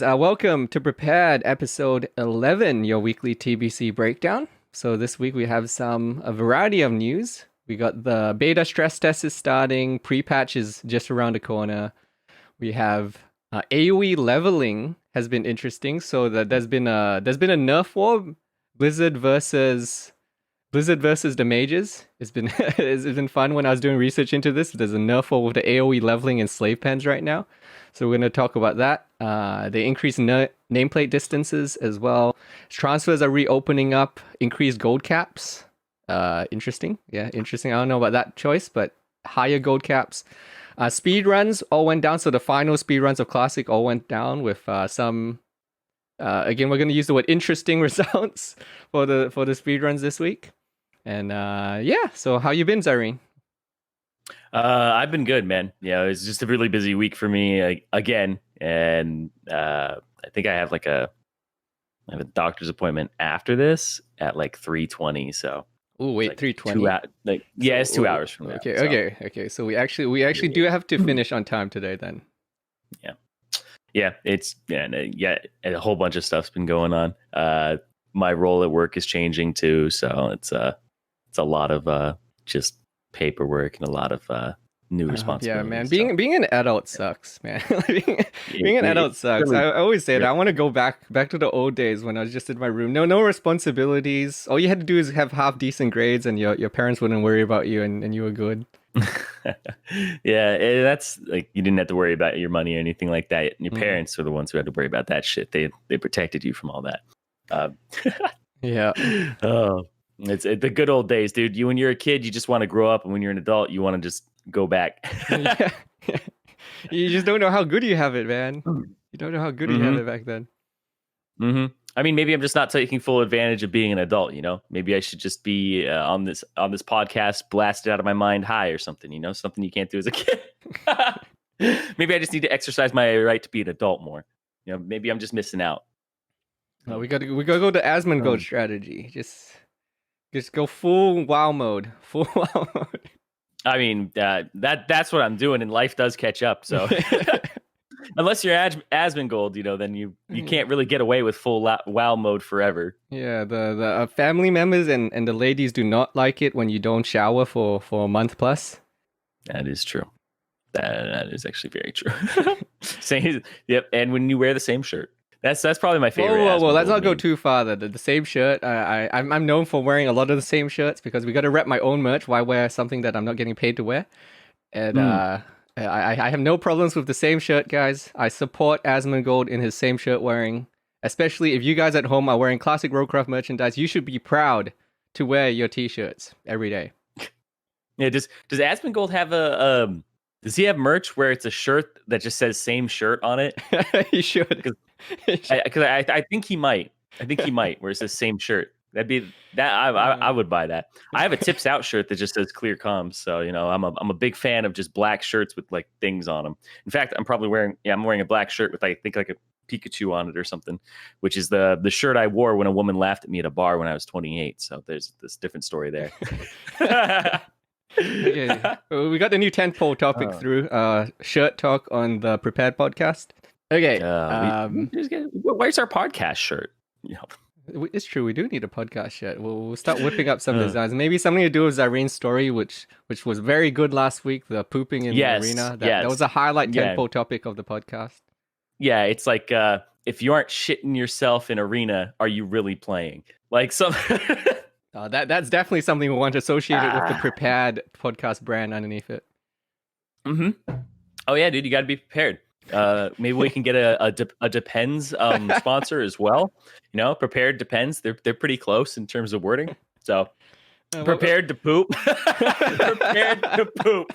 Welcome to Prepared episode 11, your weekly TBC breakdown. So this week we have a variety of news. We got the beta stress test is starting, pre-patch is just around the corner. We have AoE leveling has been interesting. So that there's been a nerf war, Blizzard versus the Mages. It's been it's been fun when I was doing research into this. There's a nerf war with the AoE leveling and slave pens right now. So we're going to talk about that. They increased nameplate distances as well. Transfers are reopening up. Increased gold caps. Interesting. Yeah, interesting. I don't know about that choice, but higher gold caps. Speed runs all went down. So the final speed runs of Classic all went down with some. Again, we're going to use the word interesting results for the speed runs this week. And so how you been, Zyrene? I've been good, man. Yeah, it was just a really busy week for me again, and I think I have a doctor's appointment after this at 3:20. So oh wait, 3:20. It's 2 hours from now. Okay. So we actually do have to finish on time today then. Yeah. A whole bunch of stuff's been going on. My role at work is changing too, so it's a lot of just paperwork and a a lot of new responsibilities. Yeah, man. Being an adult sucks, man. being an adult sucks. Really, I always say that. I want to go back to the old days when I was just in my room. No responsibilities. All you had to do is have half decent grades, and your parents wouldn't worry about you, and you were good. Yeah, that's you didn't have to worry about your money or anything like that. Your parents were the ones who had to worry about that shit. They protected you from all that. Yeah. Oh. It's the good old days, dude. When you're a kid, you just want to grow up, and when you're an adult, you want to just go back. Yeah. You just don't know how good you have it, man. You don't know how good you have it back then. Mm-hmm. I mean, maybe I'm just not taking full advantage of being an adult. Maybe I should just be on this podcast, blasted out of my mind high or something. Something you can't do as a kid. Maybe I just need to exercise my right to be an adult more. Maybe I'm just missing out. No, we gotta go to Asmongold strategy. Just go full WoW mode. Full WoW mode. I mean, that's what I'm doing, and life does catch up. So, unless you're Asmongold, then you can't really get away with full WoW mode forever. Yeah, the family members and the ladies do not like it when you don't shower for a month plus. That is true. That is actually very true. Yep, and when you wear the same shirt. That's probably my favorite. Whoa, let's not go too far. The same shirt. I'm known for wearing a lot of the same shirts because we got to rep my own merch. Why wear something that I'm not getting paid to wear? And I have no problems with the same shirt, guys. I support Asmongold in his same shirt wearing. Especially if you guys at home are wearing classic Rollcraft merchandise, you should be proud to wear your t-shirts every day. Yeah. Does Asmongold have does he have merch where it's a shirt that just says same shirt on it? He should. Because I think he might. Where it says same shirt. I would buy that. I have a tips out shirt that just says clear comms. So I'm a big fan of just black shirts with things on them. In fact, I'm wearing a black shirt with I think a Pikachu on it or something, which is the shirt I wore when a woman laughed at me at a bar when I was 28. So there's this different story there. Okay. We got the new tentpole topic through shirt talk on the Prepared podcast. Okay. Where's our podcast shirt? It's true. We do need a podcast shirt. We'll start whipping up some designs. Maybe something to do with Zyrene's story, which was very good last week. The pooping in the arena. That was a highlight tentpole topic of the podcast. Yeah, it's like if you aren't shitting yourself in arena, are you really playing? That's definitely something we want to associate it with the Prepared podcast brand underneath it. Mm-hmm. Oh yeah, dude, you got to be prepared. Maybe we can get a Depends sponsor as well. Prepared Depends. They're pretty close in terms of wording. So prepared to poop. Prepared to poop.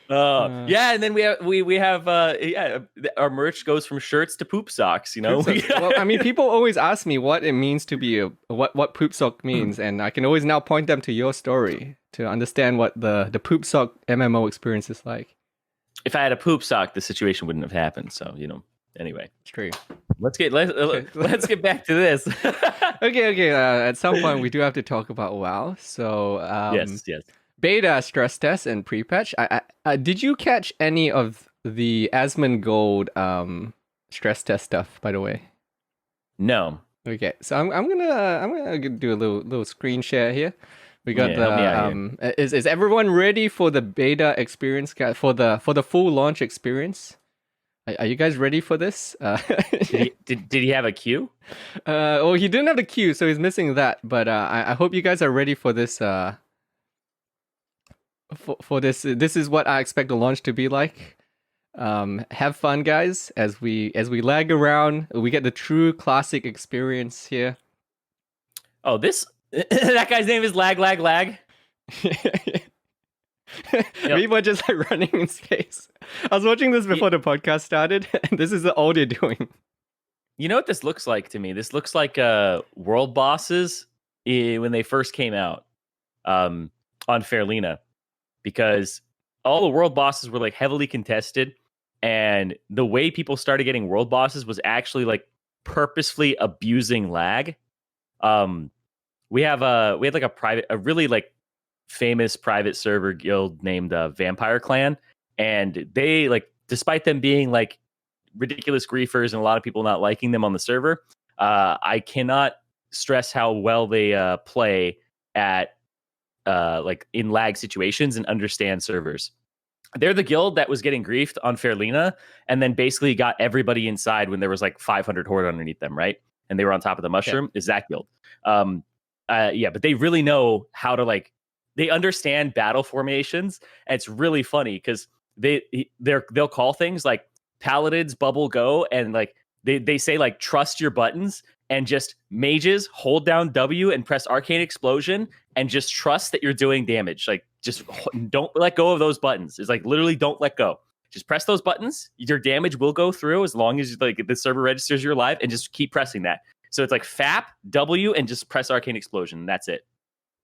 Yeah, and then we have our merch goes from shirts to poop socks. Well, I mean, people always ask me what it means to be what poop sock means, and I can always now point them to your story to understand what the poop sock MMO experience is like. If I had a poop sock, the situation wouldn't have happened. So anyway, it's true. Let's get back to this. Okay. At some point, we do have to talk about WoW. So yes. beta stress test and pre-patch. Did you catch any of the Asmongold stress test stuff, by the way? No. Okay, so I'm gonna do a little screen share here. We got Yeah, help me out here. Is everyone ready for the beta experience, for the full launch experience? Are you guys ready for this? Did he have a queue? Well, he didn't have the queue, so he's missing that. But I hope you guys are ready for this. For this, this is what I expect the launch to be like. Have fun, guys, as we lag around. We get the true classic experience here. Oh, this that guy's name is Lag. People are just like running in space. I was watching this before the podcast started, and this is all they're doing. You know what this looks like to me? This looks like world bosses when they first came out on Fairlina, because all the world bosses were like heavily contested, and the way people started getting world bosses was actually like purposefully abusing lag. We had like a really like famous private server guild named Vampire Clan, and they, like, despite them being like ridiculous griefers and a lot of people not liking them on the server, I cannot stress how well they play at like in lag situations and understand servers. They're the guild that was getting griefed on Fairlina and then basically got everybody inside when there was like 500 horde underneath them, right? And they were on top of the mushroom. Is that guild? Yeah, but they really know how to, like, they understand battle formations, and it's really funny because they'll call things like paladins bubble go, and like they say like trust your buttons, and just mages hold down W and press arcane explosion and just trust that you're doing damage. Like, just don't let go of those buttons. It's like literally don't let go. Just press those buttons. Your damage will go through as long as like the server registers you're alive, and just keep pressing that. So it's like FAP, W, and just press arcane explosion. And that's it.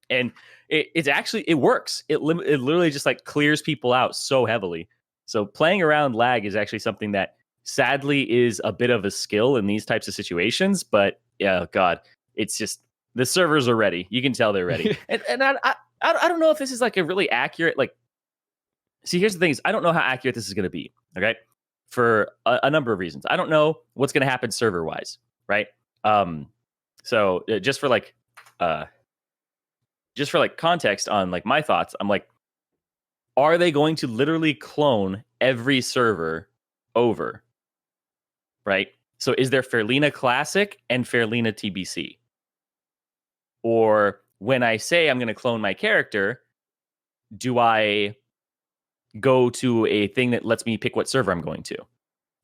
And it's actually, it works. It literally just like clears people out so heavily. So playing around lag is actually something that sadly is a bit of a skill in these types of situations. But yeah, God, it's just, the servers are ready. You can tell they're ready. and I don't know if this is like a really accurate, like, see, here's the thing is I don't know how accurate this is going to be. Okay. For a number of reasons. I don't know what's going to happen server wise. Right. So just for like context on like my thoughts, I'm like, are they going to literally clone every server over? Right? So is there Fairlina Classic and Fairlina TBC? Or when I say I'm going to clone my character, do I go to a thing that lets me pick what server I'm going to?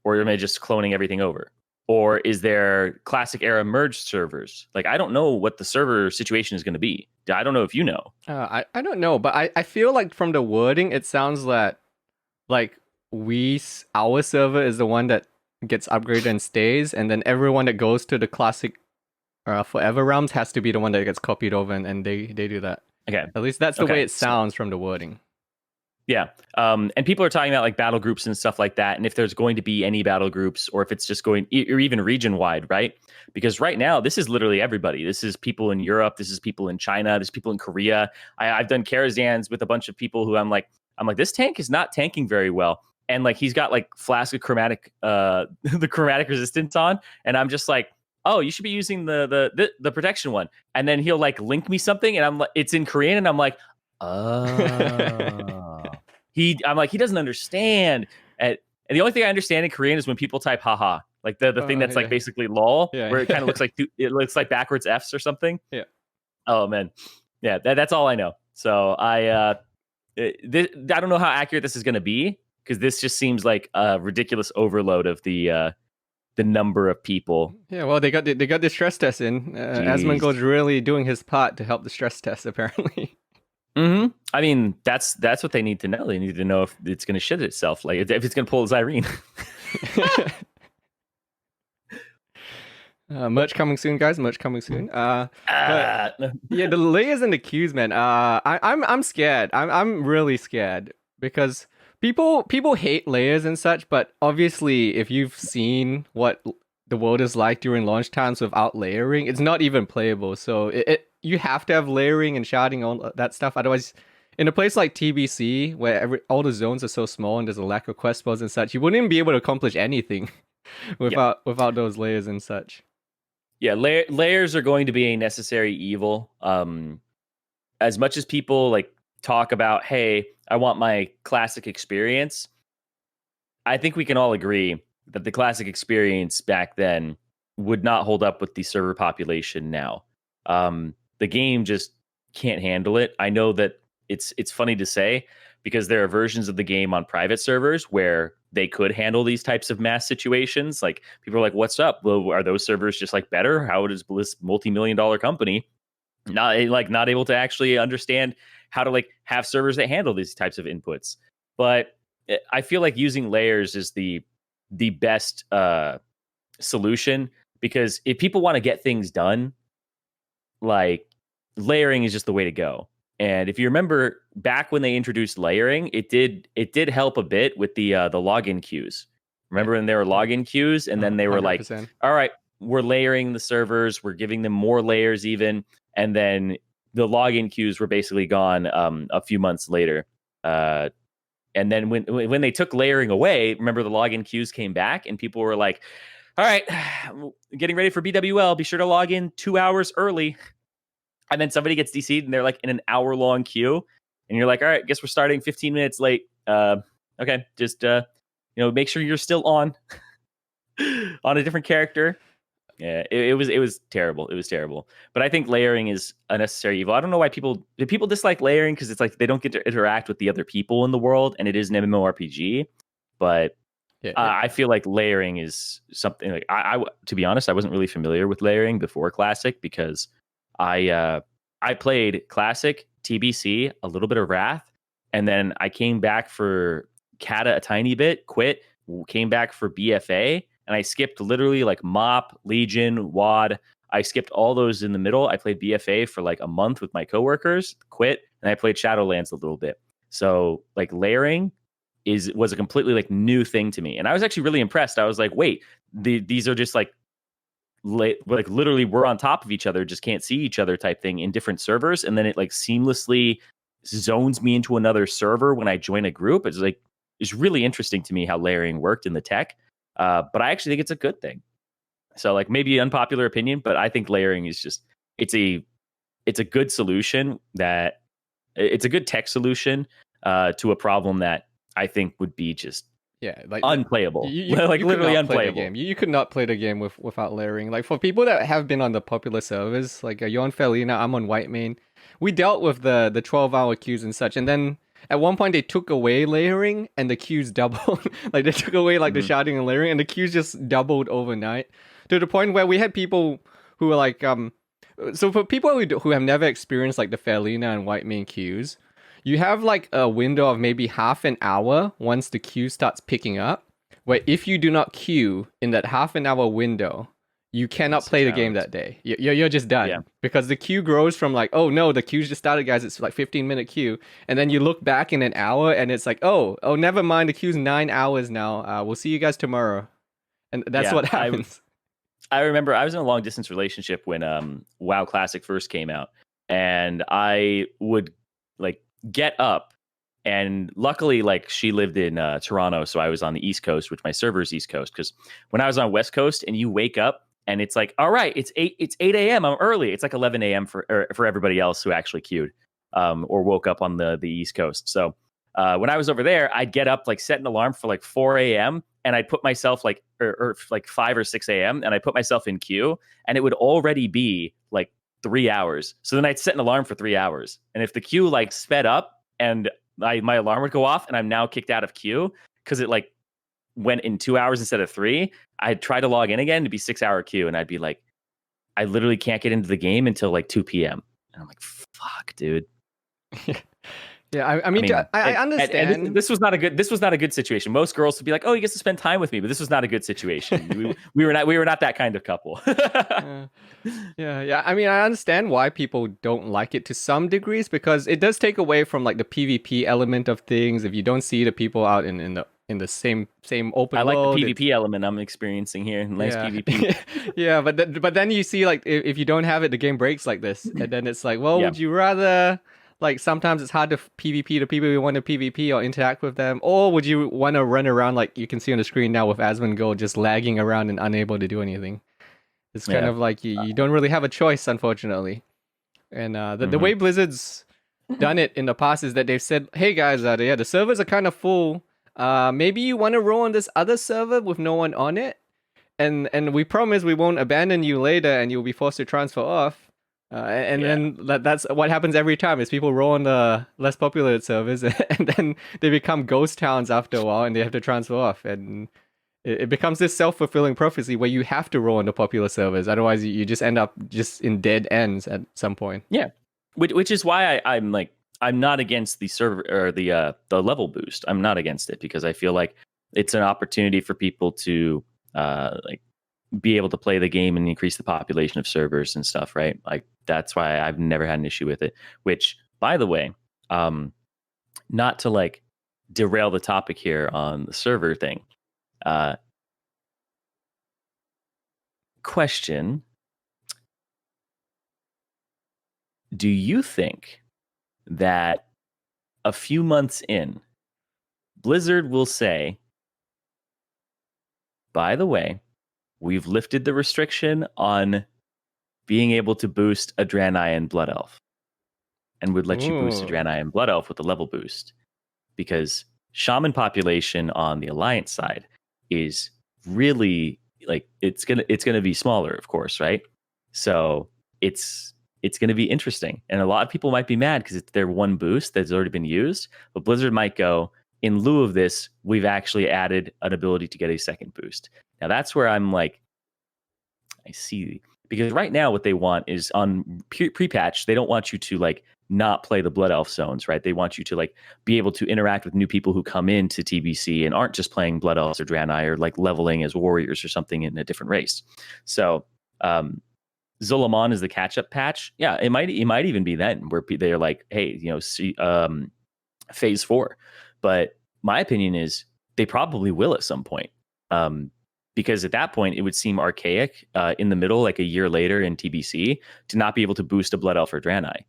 Or am I just cloning everything over? Or is there classic era merged servers? Like, I don't know what the server situation is going to be. I don't know if you know. I don't know, but I feel like from the wording, it sounds like our server is the one that gets upgraded and stays, and then everyone that goes to the classic forever realms has to be the one that gets copied over, and they do that. Okay. At least that's the way it sounds from the wording. Yeah. And people are talking about like battle groups and stuff like that. And if there's going to be any battle groups, or if it's just going, or even region wide, right? Because right now, this is literally everybody. This is people in Europe. This is people in China. This is people in Korea. I've done Karazhan's with a bunch of people who I'm like, this tank is not tanking very well. And like, he's got like Flask of chromatic, the chromatic resistance on. And I'm just like, oh, you should be using the protection one. And then he'll like link me something, and I'm like, it's in Korean. And I'm like, oh. I'm like, he doesn't understand. And the only thing I understand in Korean is when people type haha, like the thing that's like basically lol, where it kind of looks like it looks like backwards Fs or something. Yeah. Oh man. Yeah, that's all I know. So I don't know how accurate this is going to be, because this just seems like a ridiculous overload of the number of people. Yeah, well, they got the stress test in. Asmongold's really doing his part to help the stress test, apparently. Mm-hmm. I mean, that's what they need to know. They need to know if it's going to shit itself, like if it's going to pull a Zyrene. Merch coming soon, guys. Merch coming soon. Yeah, the layers and the queues, man. I'm scared. I'm really scared, because people hate layers and such. But obviously, if you've seen what the world is like during launch times without layering, it's not even playable. So you have to have layering and sharding, all that stuff. Otherwise, in a place like TBC where all the zones are so small and there's a lack of quest spells and such, you wouldn't even be able to accomplish anything Yeah. without those layers and such. Yeah, layers are going to be a necessary evil. As much as people like talk about, hey, I want my classic experience, I think we can all agree that the classic experience back then would not hold up with the server population now. The game just can't handle it. I know that it's funny to say because there are versions of the game on private servers where they could handle these types of mass situations. Like people are like, "What's up? Well, are those servers just like better? How does this multi-million-dollar company not able to actually understand how to like have servers that handle these types of inputs?" But I feel like using layers is the best solution, because if people want to get things done, like layering is just the way to go. And if you remember back when they introduced layering, it did help a bit with the login queues. Remember when there were login queues, and then they were like, 100%. all right, we're layering the servers, we're giving them more layers even, and then the login queues were basically gone a few months later. And then when they took layering away, remember the login queues came back, and people were like, all right, getting ready for BWL, be sure to log in 2 hours early. And then somebody gets DC'd and they're like in an hour-long queue. And you're like, all right, guess we're starting 15 minutes late. Okay, just make sure you're still on a different character. Yeah, it was terrible. It was terrible. But I think layering is a necessary evil. I don't know why people dislike layering, because it's like they don't get to interact with the other people in the world, and it is an MMORPG. But I feel like layering is something like I to be honest, I wasn't really familiar with layering before Classic, because I played Classic, TBC, a little bit of Wrath, and then I came back for Kata a tiny bit, quit, came back for BFA, and I skipped literally like Mop, Legion, WAD. I skipped all those in the middle. I played BFA for like a month with my coworkers, quit, and I played Shadowlands a little bit. So like layering was a completely like new thing to me, and I was actually really impressed. I was like, wait, these are just like literally we're on top of each other, just can't see each other type thing in different servers, and then it like seamlessly zones me into another server when I join a group. It's really interesting to me how layering worked in the tech, but I actually think it's a good thing. So like maybe unpopular opinion, but I think layering is just it's a good solution, that it's a good tech solution to a problem that I think would be just like unplayable. Like you literally unplayable. You could not play the game without layering. Like for people that have been on the popular servers, like you're on Felina, I'm on White Main. We dealt with the 12-hour queues and such, and then at one point they took away layering and the queues doubled. Like they took away like the sharding and layering, and the queues just doubled overnight, to the point where we had people who were like so for people who have never experienced like the Felina and White Main queues, you have like a window of maybe half an hour once the queue starts picking up, where if you do not queue in that half an hour window, you cannot play the game that day. You're just done. Because the queue grows from like, oh no, the queue's just started, guys. It's like 15-minute queue. And then you look back in an hour and it's like, oh, never mind. The queue's 9 hours now. We'll see you guys tomorrow. And that's what happens. I remember I was in a long distance relationship when WoW Classic first came out, and I would like get up, and luckily like she lived in Toronto, so I was on the East Coast, which my server is East Coast, because when I was on West Coast and you wake up and it's like, all right, it's 8 a.m. I'm early. It's like 11 a.m. for everybody else who actually queued or woke up on the East Coast. So when I was over there, I'd get up, like set an alarm for like 4 a.m. and I'd put myself like or like 5 or 6 a.m. and I put myself in queue, and it would already be like 3 hours. So then I'd set an alarm for 3 hours, and if the queue like sped up and my alarm would go off and I'm now kicked out of queue because it like went in 2 hours instead of 3, I'd try to log in again to be 6-hour queue, and I'd be like, I literally can't get into the game until like 2 p.m. And I'm like, fuck, dude. Yeah, I mean, I understand. And this was not a good situation. Most girls would be like, "Oh, he gets to spend time with me," but this was not a good situation. we were not that kind of couple. Yeah. I mean, I understand why people don't like it to some degrees, because it does take away from like the PvP element of things. If you don't see the people out in the same open world, I like the PvP element I'm experiencing here. Nice PvP. Yeah, but then you see like if you don't have it, the game breaks like this, and then it's like, well, would you rather like sometimes it's hard to PvP the people you want to PvP or interact with them, or would you want to run around like you can see on the screen now with Asmongold just lagging around and unable to do anything? It's kind Yeah. of like you don't really have a choice, unfortunately. And the way Blizzard's done it in the past is that they've said, "Hey guys, yeah, the servers are kind of full. Maybe you want to roll on this other server with no one on it, and we promise we won't abandon you later, and you'll be forced to transfer off." Then that's what happens every time is people roll on the less populated servers, and then they become ghost towns after a while, and they have to transfer off, and it becomes this self-fulfilling prophecy where you have to roll on the popular servers, otherwise you just end up just in dead ends at some point. Yeah, which is why I'm not against the server or the level boost. I'm not against it because I feel like it's an opportunity for people to like be able to play the game and increase the population of servers and stuff, right? Like that's why I've never had an issue with it. Which, by the way, not to like derail the topic here on the server thing. Question: do you think that a few months in, Blizzard will say, by the way, we've lifted the restriction on being able to boost a Draenei and Blood Elf, and would let you boost a Draenei and Blood Elf with a level boost, because Shaman population on the Alliance side is really like it's gonna be smaller, of course, right? So it's gonna be interesting, and a lot of people might be mad because it's their one boost that's already been used, but Blizzard might go, in lieu of this, we've actually added an ability to get a second boost. Now that's where I'm like, I see, because right now what they want is on pre-patch, they don't want you to like not play the Blood Elf zones, right? They want you to like be able to interact with new people who come into TBC and aren't just playing Blood Elves or Draenei or like leveling as warriors or something in a different race. So Zul'Aman is the catch-up patch. Yeah, it might even be then where they're like, hey, phase 4. But my opinion is they probably will at some point. Because at that point, it would seem archaic in the middle, like a year later in TBC, to not be able to boost a Blood Elf or Draenei.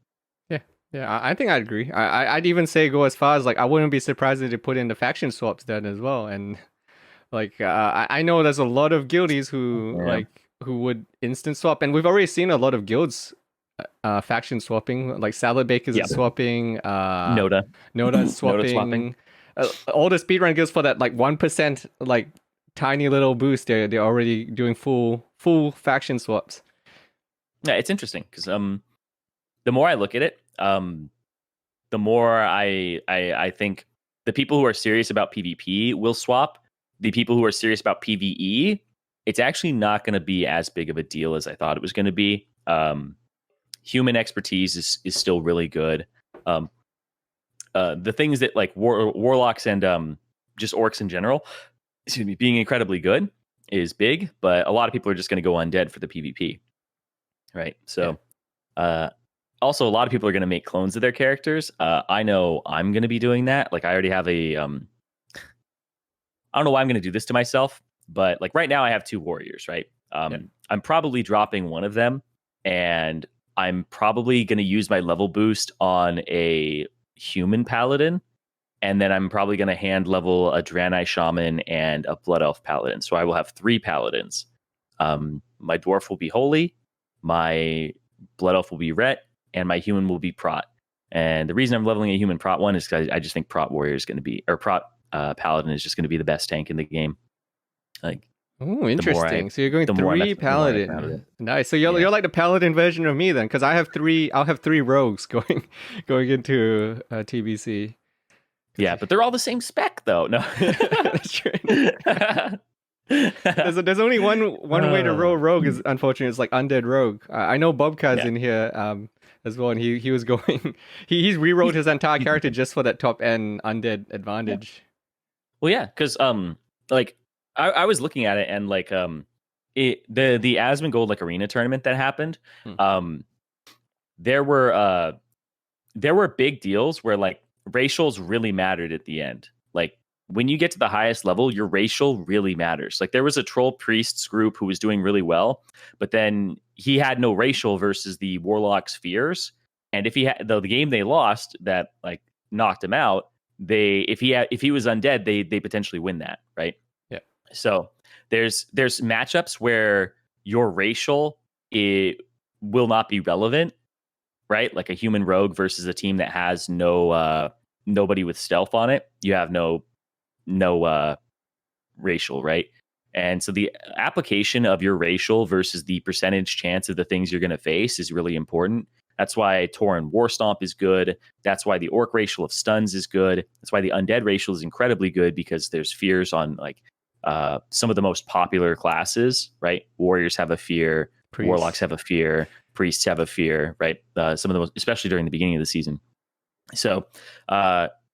Yeah, I think I'd agree. I'd even say go as far as like I wouldn't be surprised if they put in the faction swaps then as well. And like I know there's a lot of guildies who would instant swap, and we've already seen a lot of guilds faction swapping. Like Salad Bakers is swapping. Noda is swapping. All the speedrun guilds for that like 1% like tiny little boost. They're already doing full faction swaps. Yeah, it's interesting because the more I look at it, the more I think the people who are serious about PvP will swap. The people who are serious about PvE, it's actually not going to be as big of a deal as I thought it was going to be. Human expertise is still really good. The things that like warlocks and just orcs in general, excuse me, being incredibly good is big, but a lot of people are just going to go undead for the PvP, right? So, also a lot of people are going to make clones of their characters. I know I'm going to be doing that. Like I already have a, I don't know why I'm going to do this to myself, but like right now I have 2 warriors, right? I'm probably dropping one of them, and I'm probably going to use my level boost on a human paladin, and then I'm probably going to hand level a Draenei shaman and a Blood Elf paladin. So I will have 3 paladins. My dwarf will be holy, my Blood Elf will be ret, and my human will be prot. And the reason I'm leveling a human prot one is because I just think prot warrior is going to be, or prot paladin is just going to be the best tank in the game. Like, oh, interesting. So you're going 3 paladin. Nice. So you're like the paladin version of me then, because I'll have 3 rogues going into TBC. Yeah, but they're all the same spec though. No, that's true. There's only one way to roll rogue is unfortunately it's like undead rogue. I know Bobcat's in here as well, and he was going. He's rewrote his entire character just for that top end undead advantage. Yeah. Well, yeah, because like I was looking at it, and like the Asmongold like arena tournament that happened, there were big deals where like racials really mattered at the end. Like when you get to the highest level, your racial really matters. Like there was a troll priests group who was doing really well, but then he had no racial versus the warlock spheres, And if he had the game they lost that like knocked him out, if he was undead, they potentially win that, right? Yeah. So there's matchups where your racial it will not be relevant, right? Like a human rogue versus a team that has nobody with stealth on it. You have no racial, right? And so the application of your racial versus the percentage chance of the things you're going to face is really important. That's why Tauren War Stomp is good. That's why the Orc racial of stuns is good. That's why the Undead racial is incredibly good, because there's fears on like some of the most popular classes, right? Warriors have a fear, Priests. Warlocks have a fear, Priests have a fear, right? Some of the most, especially during the beginning of the season. So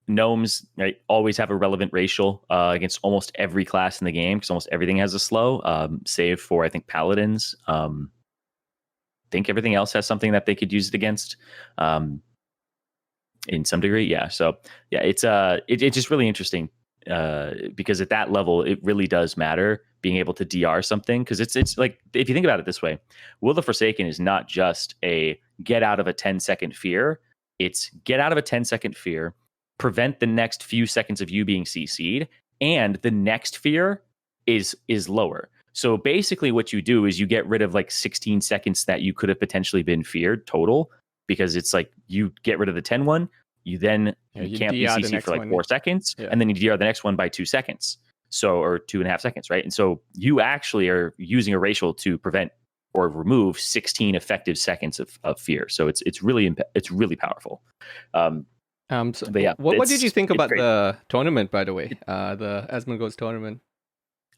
gnomes, right, always have a relevant racial against almost every class in the game, because almost everything has a slow, save for I think paladins. Think everything else has something that they could use it against in some degree. Yeah. So yeah, it's just really interesting because at that level, it really does matter being able to DR something, because it's like, if you think about it this way, Will of the Forsaken is not just a get out of a 10-second fear. It's get out of a 10-second fear, prevent the next few seconds of you being CC'd, and the next fear is lower. So basically what you do is you get rid of like 16 seconds that you could have potentially been feared total, because it's like you get rid of the 10 one, you then you can't be CC for like 4 seconds, and then you DR the next one by 2 seconds. So, or 2.5 seconds, right? And so you actually are using a racial to prevent or remove 16 effective seconds of fear. So it's really powerful. So but yeah, what did you think about the tournament, by the way? The Asmongold tournament.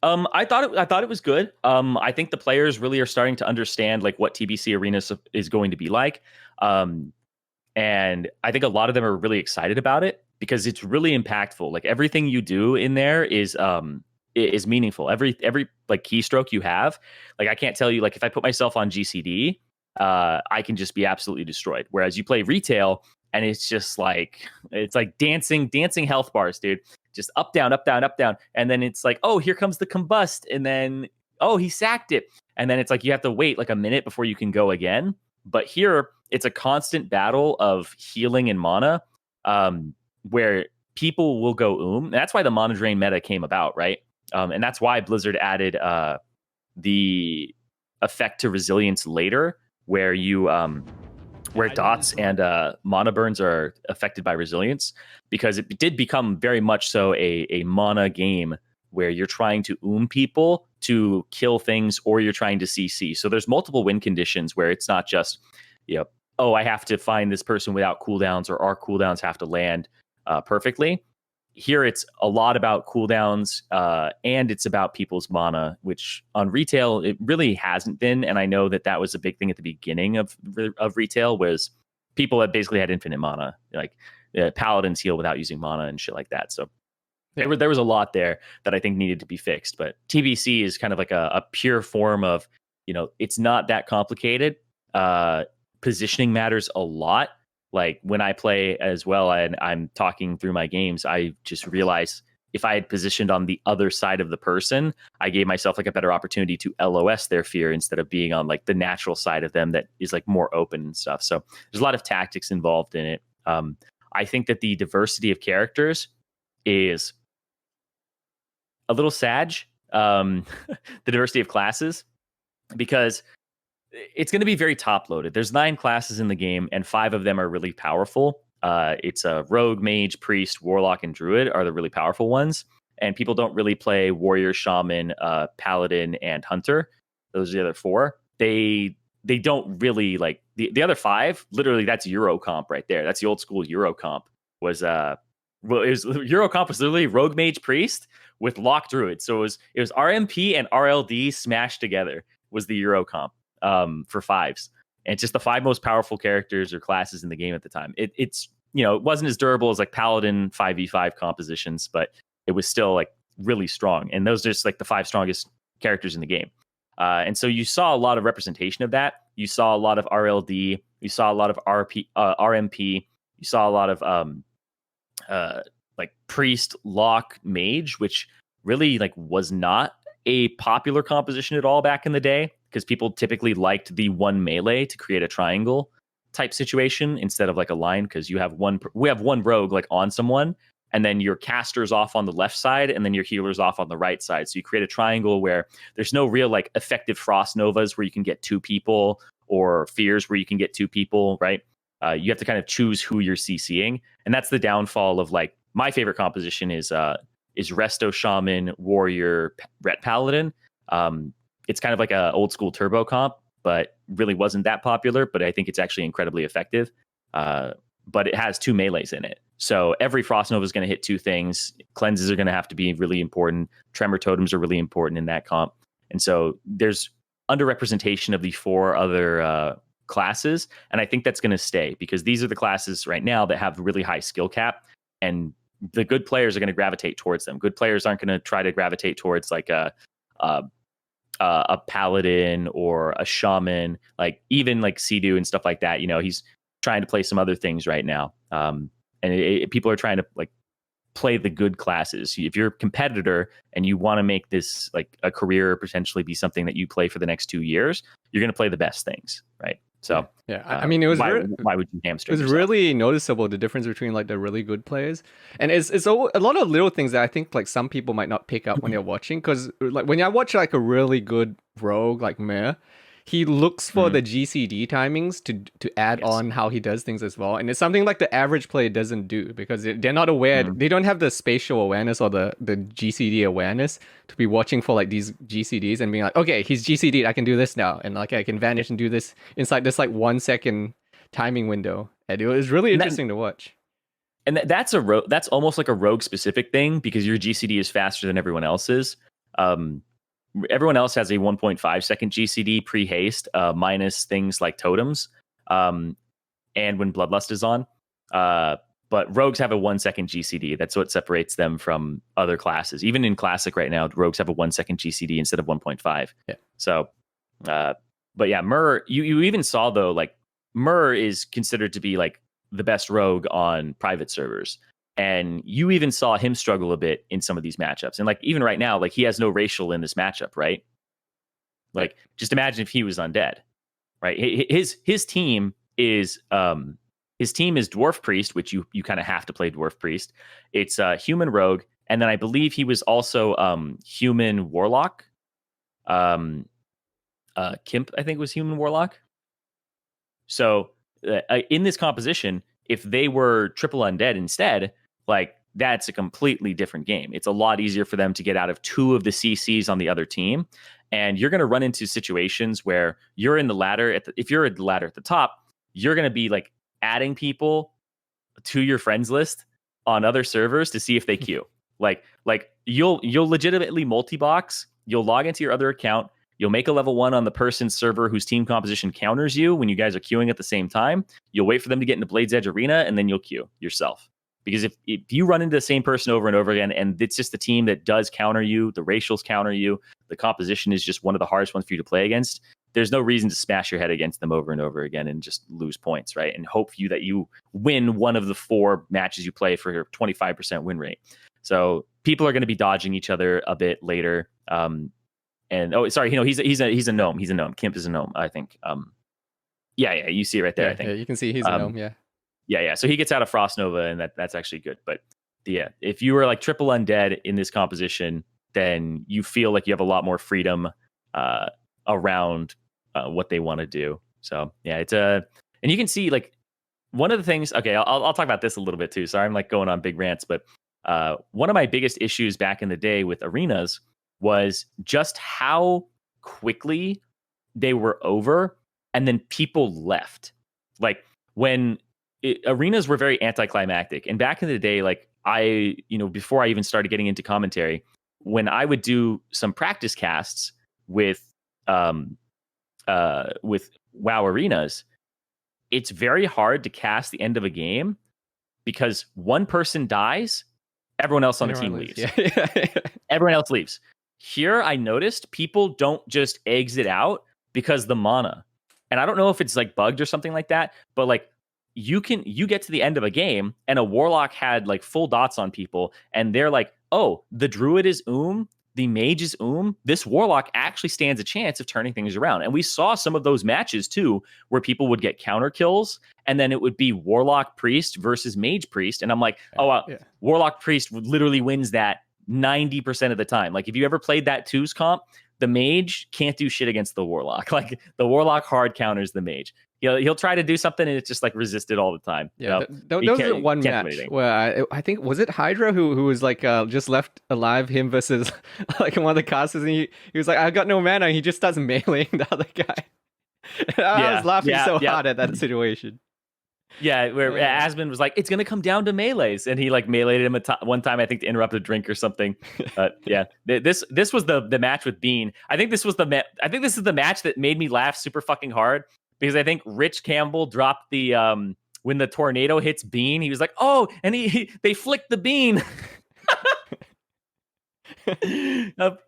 I thought it was good. I think the players really are starting to understand like what TBC Arena is going to be like. And I think a lot of them are really excited about it because it's really impactful. Like everything you do in there is meaningful. Every like keystroke you have, like I can't tell you, like if I put myself on GCD, I can just be absolutely destroyed. Whereas you play retail and it's just like, it's like dancing health bars, dude. Just up, down, up, down, up, down. And then it's like, oh, here comes the combust. And then, oh, he sacked it. And then it's like, you have to wait like a minute before you can go again. But here it's a constant battle of healing and mana, where people will go And that's why the mana drain meta came about, right? And that's why Blizzard added the effect to resilience later, where you where dots and mana burns are affected by resilience, because it did become very much so a mana game where you're trying to people to kill things, or you're trying to CC. So there's multiple win conditions where it's not just, oh, I have to find this person without cooldowns, or our cooldowns have to land perfectly. Here it's a lot about cooldowns, and it's about people's mana, which on retail it really hasn't been. And I know that was a big thing at the beginning of retail, was people that basically had infinite mana, like paladins heal without using mana and shit like that. So there was a lot there that I think needed to be fixed. But TBC is kind of like a pure form of, it's not that complicated. Positioning matters a lot. Like when I play as well and I'm talking through my games, I just realized if I had positioned on the other side of the person, I gave myself like a better opportunity to LOS their fear instead of being on like the natural side of them that is like more open and stuff. So there's a lot of tactics involved in it. I think that the diversity of characters is a little sad. The diversity of classes, because it's going to be very top loaded. There's 9 classes in the game, and 5 of them are really powerful. It's a rogue, mage, priest, warlock, and druid are the really powerful ones. And people don't really play warrior, shaman, paladin, and hunter. Those are the other 4. They don't really like the other 5. Literally, that's Euro comp right there. That's the old school Euro comp. Euro comp was literally rogue, mage, priest with lock druid. So it was RMP and RLD smashed together was the Euro comp. For 5s, and it's just the 5 most powerful characters or classes in the game at the time. It's it wasn't as durable as like Paladin 5v5 compositions, but it was still like really strong. And those are just like the 5 strongest characters in the game. And so you saw a lot of representation of that. You saw a lot of RLD. You saw a lot of RMP. You saw a lot of like priest, lock, mage, which really like was not a popular composition at all back in the day, because people typically liked the one melee to create a triangle type situation instead of like a line, because we have one rogue like on someone, and then your caster's off on the left side, and then your healer's off on the right side. So you create a triangle where there's no real like effective frost novas where you can get 2 people, or fears where you can get 2 people, right? You have to kind of choose who you're CCing, and that's the downfall of like my favorite composition is Resto Shaman Warrior Ret Paladin. It's kind of like a old school turbo comp, but really wasn't that popular. But I think it's actually incredibly effective. But it has 2 melees in it. So every Frost Nova is going to hit 2 things. Cleanses are going to have to be really important. Tremor Totems are really important in that comp. And so there's underrepresentation of the 4 other classes. And I think that's going to stay, because these are the classes right now that have really high skill cap. And the good players are going to gravitate towards them. Good players aren't going to try to gravitate towards like a paladin or a shaman, like even like Sidu and stuff like that. You know, he's trying to play some other things right now. And people are trying to like play the good classes. If you're a competitor and you want to make this like a career, or potentially be something that you play for the next 2 years, you're going to play the best things, right? So yeah, I mean, it was why would you hamstring It was yourself? really noticeable, the difference between like the really good players, and it's a lot of little things that I think like some people might not pick up when they're watching. Because like when I watch like a really good rogue like Mare, he looks for the GCD timings to add on how he does things as well, and it's something like the average player doesn't do, because they're not aware. They don't have the spatial awareness or the GCD awareness to be watching for like these GCDs and being like, okay, he's GCD'd, I can do this now, and like I can vanish and do this inside this like 1 second timing window. And it was really interesting to watch. And that's almost like a rogue specific thing, because your GCD is faster than everyone else's. Everyone else has a 1.5 second GCD pre-haste, minus things like totems, and when Bloodlust is on. But rogues have a 1 second GCD. That's what separates them from other classes. Even in Classic right now, rogues have a 1 second GCD instead of 1.5. Yeah. So, but yeah, Myrrh, you even saw though, like Myrrh is considered to be like the best rogue on private servers. And you even saw him struggle a bit in some of these matchups. And like even right now, like he has no racial in this matchup, right? Like just imagine if he was undead, right? His team is Dwarf Priest, which you kind of have to play Dwarf Priest. It's human rogue, and then I believe he was also human warlock. Kimp, I think, was human warlock. So in this composition, if they were triple undead instead, like that's a completely different game. It's a lot easier for them to get out of 2 of the CCs on the other team. And you're going to run into situations where you're in the ladder. If you're at the ladder at the top, you're going to be like adding people to your friends list on other servers to see if they queue. Like you'll legitimately multi-box. You'll log into your other account. You'll make a level 1 on the person's server whose team composition counters you when you guys are queuing at the same time. You'll wait for them to get into Blade's Edge Arena, and then you'll queue yourself. Because if you run into the same person over and over again, and it's just the team that does counter you, the racials counter you, the composition is just one of the hardest ones for you to play against, there's no reason to smash your head against them over and over again and just lose points, right? And hope that you win one of the 4 matches you play for your 25% win rate. So people are going to be dodging each other a bit later. And he's a gnome. He's a gnome. Kimp is a gnome, I think. Yeah, you see it right there. Yeah, I think. Yeah, you can see he's a gnome. Yeah. Yeah. So he gets out of Frost Nova, and that's actually good. But yeah, if you were like triple undead in this composition, then you feel like you have a lot more freedom around what they want to do. So yeah, and you can see like one of the things. Okay, I'll talk about this a little bit too. Sorry, I'm like going on big rants, but one of my biggest issues back in the day with arenas was just how quickly they were over, and then people left. Like when arenas were very anticlimactic, and back in the day, like before I even started getting into commentary, when I would do some practice casts with WoW arenas, it's very hard to cast the end of a game because one person dies, everyone else on the team leaves. Yeah. Everyone else leaves. Here, I noticed people don't just exit out because the mana. And I don't know if it's like bugged or something like that, but like you get to the end of a game and a warlock had like full dots on people, and they're like, oh, the druid is the Mage's this Warlock actually stands a chance of turning things around. And we saw some of those matches too, where people would get counter kills, and then it would be Warlock Priest versus Mage Priest. And I'm like, Warlock Priest literally wins that 90% of the time. Like, if you ever played that twos comp, the Mage can't do shit against the Warlock. Like, the Warlock hard counters the Mage. He'll try to do something and it's just like resisted all the time. Yeah, there was one match where I think, was it Hydra who was like just left alive, him versus like one of the casters, and he was like, I got no mana, and he just starts meleeing the other guy. I was laughing so hard at that situation. Yeah, where Asmon was like, it's going to come down to melees. And he like meleeed him one time, I think, to interrupt a drink or something. This was the match with Bean. I think this is the match that made me laugh super fucking hard, because I think Rich Campbell dropped the when the tornado hits Bean, he was like, oh, and they flicked the bean.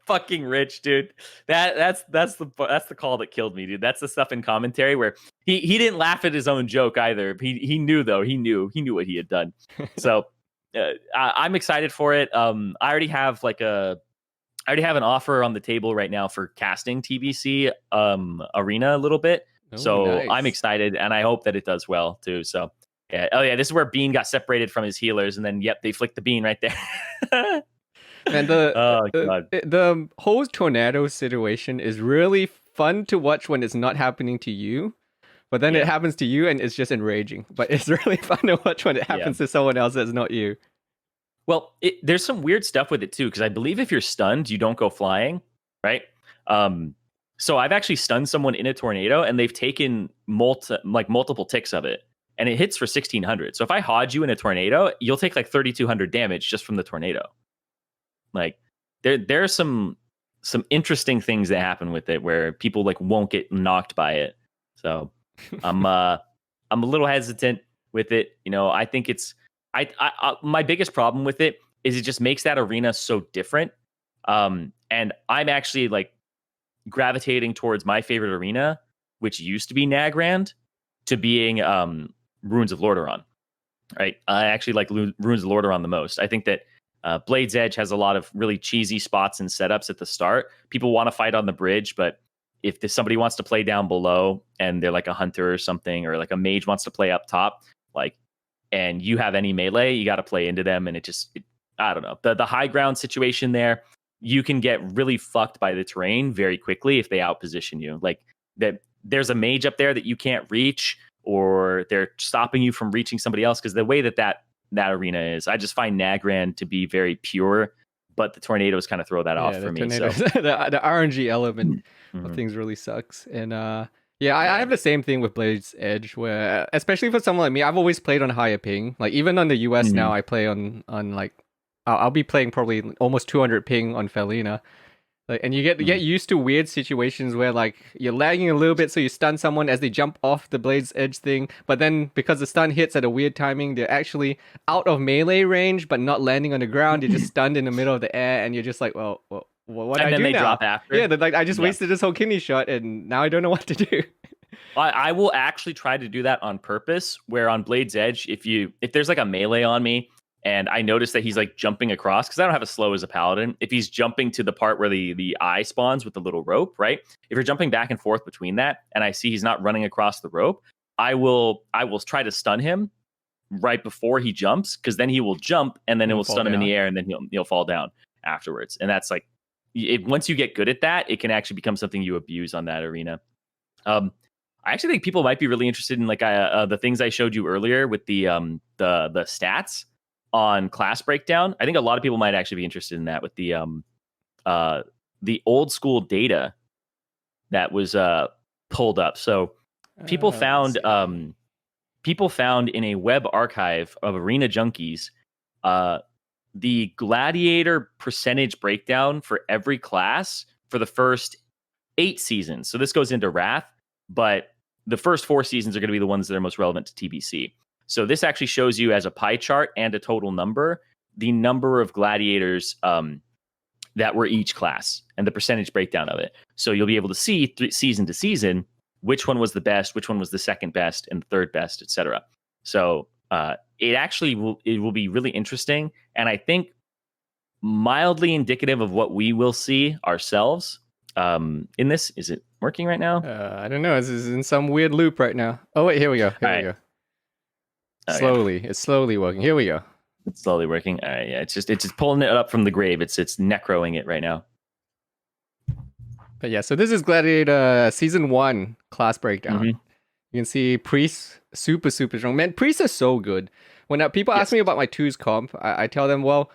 Fucking Rich, dude. That's the call that killed me, dude. That's the stuff in commentary where he didn't laugh at his own joke either. He knew though. He knew what he had done. So I'm excited for it. I already have an offer on the table right now for casting TBC arena a little bit. So nice. I'm excited, and I hope that it does well too. So this is where Bean got separated from his healers, and then they flicked the bean right there. And the whole tornado situation is really fun to watch when it's not happening to you, but then it happens to you and it's just enraging. But it's really fun to watch when it happens to someone else that's not you. Well, there's some weird stuff with it too, because I believe if you're stunned, you don't go flying, right? So I've actually stunned someone in a tornado, and they've taken multiple ticks of it, and it hits for 1,600. So if I hodge you in a tornado, you'll take like 3,200 damage just from the tornado. Like there's some interesting things that happen with it where people like won't get knocked by it. So I'm a little hesitant with it. I think it's my biggest problem with it is it just makes that arena so different. And I'm actually like gravitating towards my favorite arena, which used to be Nagrand, to being Ruins of Lordaeron. Right? I actually like Ruins of Lordaeron the most. I think that Blade's Edge has a lot of really cheesy spots and setups at the start. People want to fight on the bridge, but if somebody wants to play down below and they're like a hunter or something, or like a mage wants to play up top, and you have any melee, you got to play into them. And I don't know. The high ground situation there, you can get really fucked by the terrain very quickly if they outposition you. Like there's a mage up there that you can't reach, or they're stopping you from reaching somebody else, because the way that arena is, I just find Nagrand to be very pure, but the tornadoes kind of throw that off for me. So the RNG element of things really sucks. And I have the same thing with Blade's Edge, where especially for someone like me, I've always played on higher ping. Like even on the US now, I play on like I'll be playing probably almost 200 ping on Felina. And you get used to weird situations where like you're lagging a little bit, so you stun someone as they jump off the Blade's Edge thing, but then because the stun hits at a weird timing, they're actually out of melee range but not landing on the ground. You're just stunned in the middle of the air, and you're just like, well what do I do now? And then they drop after. Yeah, like I just wasted this whole kidney shot, and now I don't know what to do. I will actually try to do that on purpose, where on Blade's Edge, if there's like a melee on me, and I notice that he's like jumping across, because I don't have a slow as a paladin. If he's jumping to the part where the eye spawns with the little rope, right? If you're jumping back and forth between that, and I see he's not running across the rope, I will try to stun him right before he jumps, because then he will jump, and then it will stun him in the air, and then he'll fall down afterwards. And that's like, once you get good at that, it can actually become something you abuse on that arena. I actually think people might be really interested in like the things I showed you earlier with the stats on class breakdown. I think a lot of people might actually be interested in that with the old school data that was pulled up. So people found in a web archive of Arena Junkies the gladiator percentage breakdown for every class for the first 8 seasons. So this goes into Wrath, but the first 4 seasons are going to be the ones that are most relevant to TBC. So this actually shows you as a pie chart and a total number, the number of gladiators that were each class and the percentage breakdown of it. So you'll be able to see season to season which one was the best, which one was the second best, and the third best, etc. So it will be really interesting. And I think mildly indicative of what we will see ourselves in this. Is it working right now? I don't know. This is in some weird loop right now. Oh wait, here we go. Here we go. Slowly, it's slowly working. Here we go. It's slowly working. All right, yeah. It's just pulling it up from the grave. It's necroing it right now. But yeah, so this is Gladiator Season 1 class breakdown. You can see Priest, super strong. Man, Priests are so good. When people ask me about my 2s comp, I tell them, well,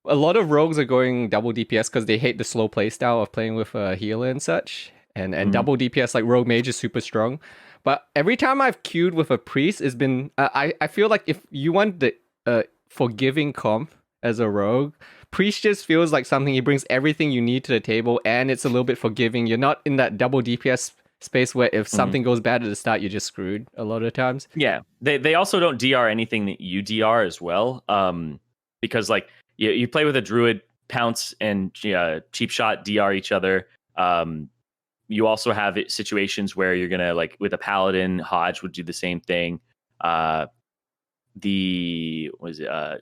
a lot of rogues are going double DPS because they hate the slow playstyle of playing with a healer and such. And double DPS, like Rogue Mage, is super strong. But every time I've queued with a Priest, it's been... I feel like if you want the forgiving comp as a rogue, Priest just feels like something. He brings everything you need to the table, and it's a little bit forgiving. You're not in that double DPS space where if something goes bad at the start, you're just screwed a lot of times. Yeah, they also don't DR anything that you DR as well, because like you play with a druid, pounce and cheap shot DR each other. You also have situations where you're gonna, like with a paladin, Hodge would do the same thing.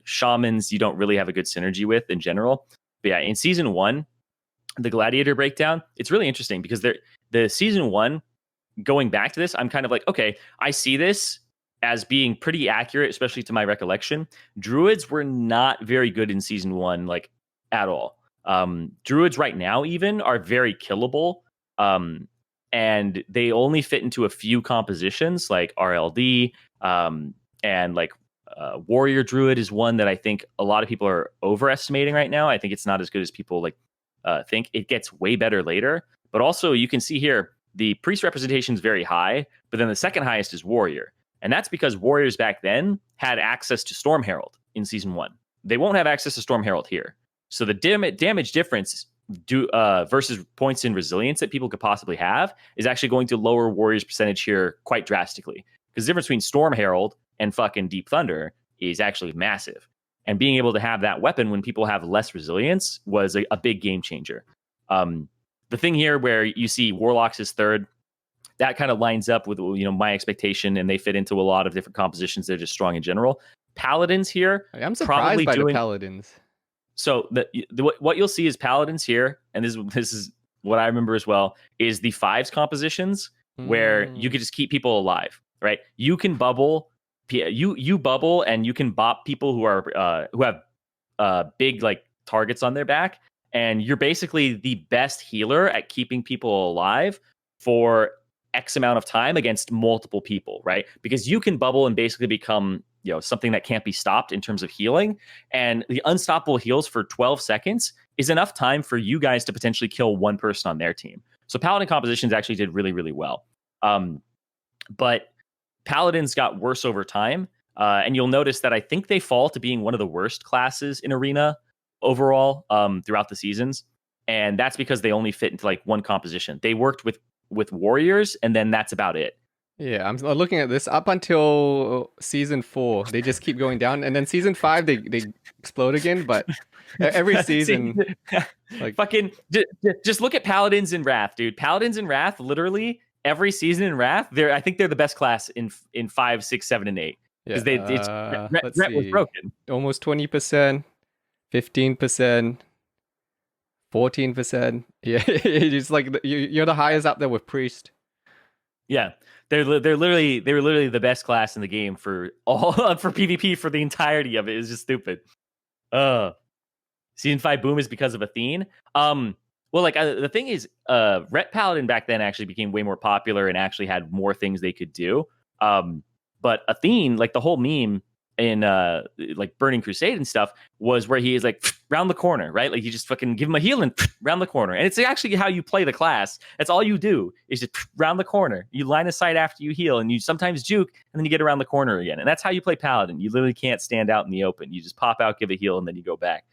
Shamans you don't really have a good synergy with in general. But yeah, in season 1, the gladiator breakdown, it's really interesting because the season 1, going back to this, I'm kind of like, okay, I see this as being pretty accurate, especially to my recollection. Druids were not very good in season 1, like at all. Druids right now even are very killable, and they only fit into a few compositions like RLD, and like warrior druid is one that I think a lot of people are overestimating right now. I think it's not as good as people like think. It gets way better later. But also you can see here the priest representation is very high, but then the second highest is warrior. And that's because warriors back then had access to Storm Herald in season 1. They won't have access to Storm Herald here. So the damage difference versus points in resilience that people could possibly have is actually going to lower warriors' percentage here quite drastically. Because the difference between Storm Herald and fucking Deep Thunder is actually massive. And being able to have that weapon when people have less resilience was a big game changer. The thing here where you see Warlocks is third, that kind of lines up with my expectation, and they fit into a lot of different compositions. They're just strong in general. Paladins here, I'm surprised by the Paladins. So what you'll see is Paladins here, and this is what I remember as well, is the 5s compositions where you could just keep people alive, right? You can bubble, you bubble, and you can bop people who have big like targets on their back, and you're basically the best healer at keeping people alive for X amount of time against multiple people, right? Because you can bubble and basically become something that can't be stopped in terms of healing, and the unstoppable heals for 12 seconds is enough time for you guys to potentially kill one person on their team. So Paladin compositions actually did really, really well. But Paladins got worse over time, and you'll notice that I think they fall to being one of the worst classes in Arena overall throughout the seasons, and that's because they only fit into like one composition. They worked with warriors, and then that's about it. Yeah, I'm looking at this up until season 4. They just keep going down, and then season 5 they explode again. But every season, like fucking just look at Paladins in Wrath, dude. Paladins in Wrath, literally every season in Wrath, I think they're the best class in 5, 6, 7, and 8 because Ret was broken. Almost 20%, 15%. 14%. Yeah, it's like you're the highest up there with Priest. Yeah, they were literally the best class in the game for PvP for the entirety of it. It's just stupid. Season 5 boom is because of Athene. Well, like the thing is, Ret Paladin back then actually became way more popular and actually had more things they could do. But Athene, like the whole meme in like Burning Crusade and stuff, was where he is like round the corner, right? Like you just fucking give him a heal and round the corner, and it's actually how you play the class. That's all you do is just round the corner. You line of sight after you heal, and you sometimes juke, and then you get around the corner again, and that's how you play Paladin. You literally can't stand out in the open. You just pop out, give a heal, and then you go back.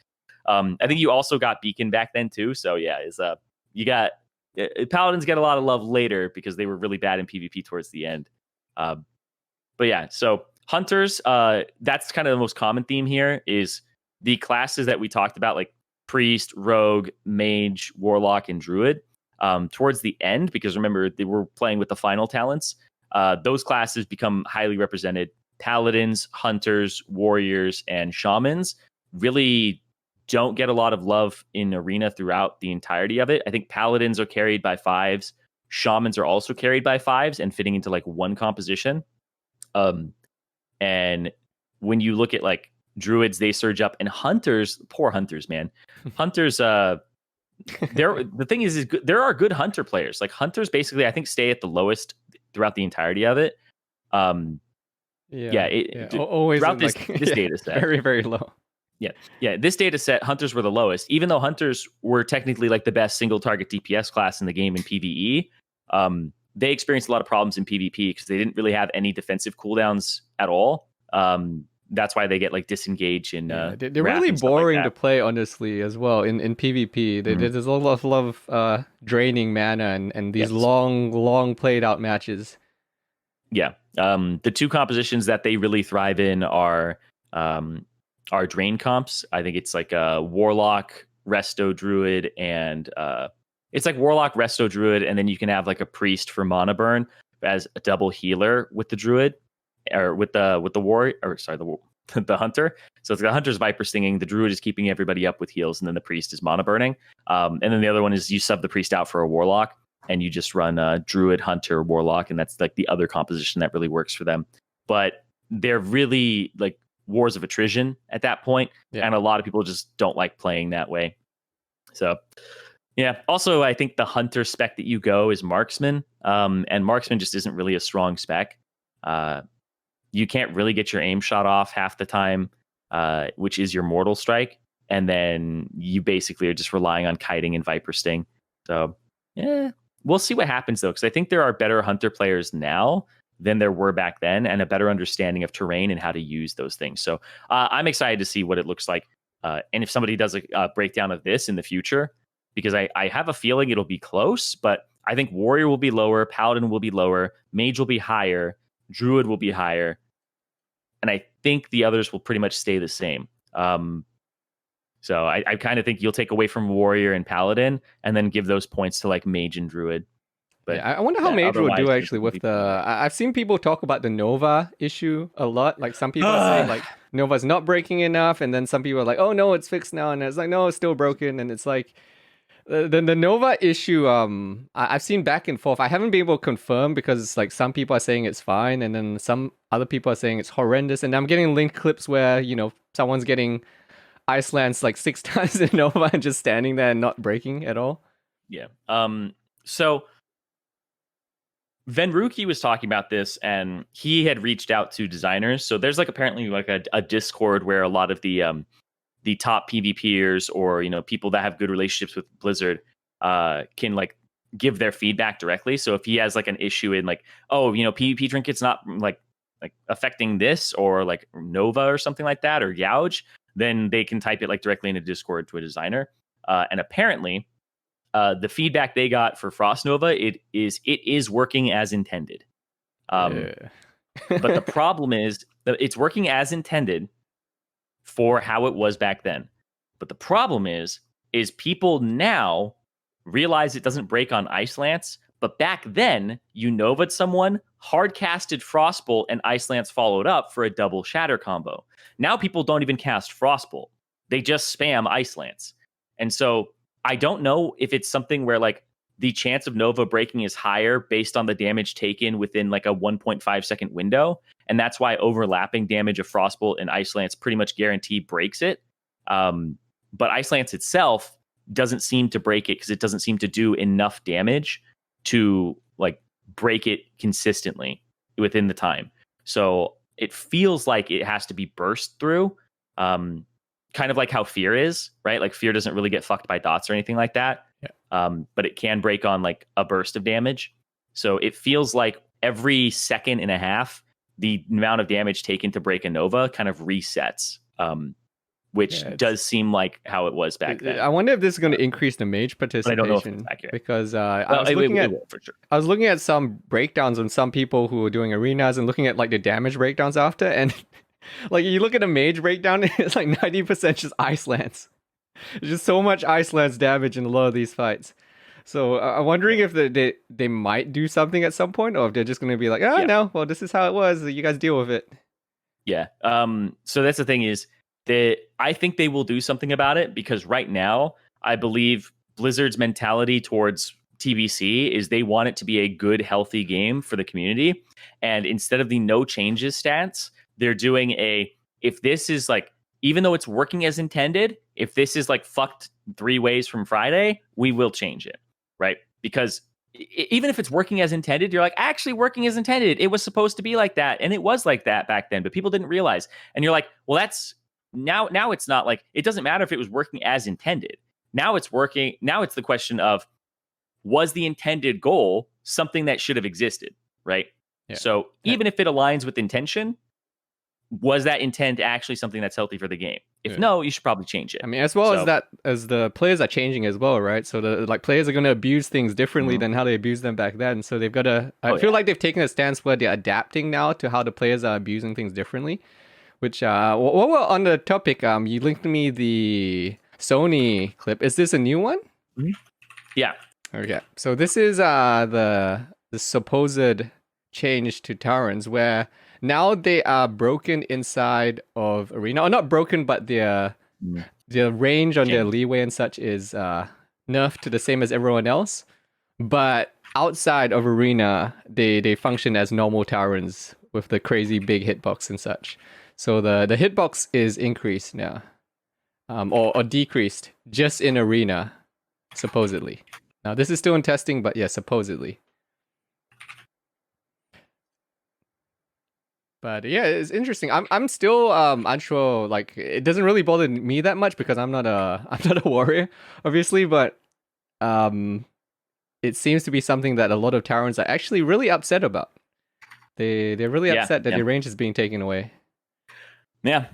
I think you also got Beacon back then too. So yeah, you got Paladins get a lot of love later because they were really bad in PvP towards the end. But yeah, so Hunters, that's kind of the most common theme here is the classes that we talked about, like Priest, Rogue, Mage, Warlock, and Druid. Towards the end, because remember, they were playing with the final talents, those classes become highly represented. Paladins, Hunters, Warriors, and Shamans really don't get a lot of love in Arena throughout the entirety of it. I think Paladins are carried by 5s. Shamans are also carried by 5s and fitting into like one composition. And when you look at like Druids, they surge up, and Hunters, poor Hunters, man. Hunters, the thing is there are good Hunter players. Like Hunters basically, I think, stay at the lowest throughout the entirety of it. Always throughout this like, data set. Very, very low. Yeah. This data set, Hunters were the lowest, even though Hunters were technically like the best single target DPS class in the game in PvE. They experienced a lot of problems in PvP because they didn't really have any defensive cooldowns at all. That's why they get like disengaged in they're really boring to play, honestly, as well in PvP. There's a lot of draining mana and these long played out matches. Yeah. The two compositions that they really thrive in are drain comps. I think it's like a Warlock, Resto Druid, and it's like Warlock, Resto Druid, and then you can have like a Priest for mana burn as a double healer with the Druid, or with the warrior, or sorry, the Hunter. So it's the Hunter's Viper Stinging, the Druid is keeping everybody up with heals, and then the Priest is mana burning. And then the other one is you sub the Priest out for a Warlock, and you just run Druid, Hunter, Warlock, and that's like the other composition that really works for them. But they're really like wars of attrition at that point, and a lot of people just don't like playing that way. So yeah. Also, I think the Hunter spec that you go is Marksman, and Marksman just isn't really a strong spec. You can't really get your aim shot off half the time, which is your Mortal Strike, and then you basically are just relying on kiting and Viper Sting. So yeah, we'll see what happens though, because I think there are better Hunter players now than there were back then, and a better understanding of terrain and how to use those things. So I'm excited to see what it looks like, and if somebody does a breakdown of this in the future, because I have a feeling it'll be close, but I think Warrior will be lower, Paladin will be lower, Mage will be higher, Druid will be higher, and I think the others will pretty much stay the same. So I kind of think you'll take away from Warrior and Paladin and then give those points to like Mage and Druid. But I wonder how Mage will do actually with the... I've seen people talk about the Nova issue a lot. Like some people are saying like Nova's not breaking enough, and then some people are like, oh no, it's fixed now, and it's like, no, it's still broken. And it's like the Nova issue, I've seen back and forth. I haven't been able to confirm because like some people are saying it's fine, and then some other people are saying it's horrendous. And I'm getting link clips where, you know, someone's getting Iceland's like 6 times in Nova and just standing there and not breaking at all. Yeah. So Venruki was talking about this, and he had reached out to designers. So there's like apparently like a Discord where a lot of the top PvPers, or, you know, people that have good relationships with Blizzard can like give their feedback directly. So if he has like an issue in like, oh, you know, PvP trinkets not like affecting this, or like Nova or something like that, or Gouge, then they can type it like directly into Discord to a designer. And apparently the feedback they got for Frost Nova, it is working as intended. But the problem is that it's working as intended for how it was back then. But the problem is people now realize it doesn't break on Ice Lance, but back then you Nova'd someone, hard casted Frostbolt, and Ice Lance followed up for a double shatter combo. Now people don't even cast Frostbolt. They just spam Ice Lance. And so I don't know if it's something where like the chance of Nova breaking is higher based on the damage taken within like a 1.5 second window. And that's why overlapping damage of Frostbolt and Ice Lance pretty much guarantee breaks it. But Ice Lance itself doesn't seem to break it because it doesn't seem to do enough damage to like break it consistently within the time. So it feels like it has to be burst through, kind of like how Fear is, right? Like Fear doesn't really get fucked by dots or anything like that. But it can break on like a burst of damage. So it feels like every second and a half, the amount of damage taken to break a Nova kind of resets, which does seem like how it was back then. I wonder if this is going to increase the Mage participation. I don't know if it's accurate. Because I was looking at some breakdowns on some people who were doing arenas and looking at like the damage breakdowns after, and like you look at a Mage breakdown, it's like 90% just Ice Lance. There's just so much Ice Lance damage in a lot of these fights. So I'm wondering if they might do something at some point, or if they're just going to be like, no, well, this is how it was. You guys deal with it. Yeah. So that's the thing is, I think they will do something about it, because right now I believe Blizzard's mentality towards TBC is they want it to be a good, healthy game for the community. And instead of the no changes stats, they're doing if this is like, even though it's working as intended, if this is like fucked 3 ways from Friday, we will change it, right? Because even if it's working as intended, you're like, actually working as intended. It was supposed to be like that. And it was like that back then, but people didn't realize. And you're like, well, that's now it's not like, it doesn't matter if it was working as intended. Now it's working. Now it's the question of, was the intended goal something that should have existed, right? Yeah. So even if it aligns with intention, was that intent actually something that's healthy for the game? If no, you should probably change it. I mean, as well as that, as the players are changing as well, right? So the players are going to abuse things differently than how they abused them back then. So they've got to. I feel like they've taken a stance where they're adapting now to how the players are abusing things differently. Which, while we're on the topic, you linked me the Sony clip. Is this a new one? Mm-hmm. Yeah. Okay. So this is the supposed change to Taurens, where now they are broken inside of arena, or not broken, but their range on their leeway and such is nerfed to the same as everyone else. But outside of arena, they function as normal Taurens with the crazy big hitbox and such. So the hitbox is increased now, or decreased just in arena, supposedly. Now this is still in testing, but yeah, supposedly. But yeah, it's interesting. I'm still unsure. Like, it doesn't really bother me that much because I'm not a warrior, obviously. But it seems to be something that a lot of Taurens are actually really upset about. They're really upset that their range is being taken away. Yeah,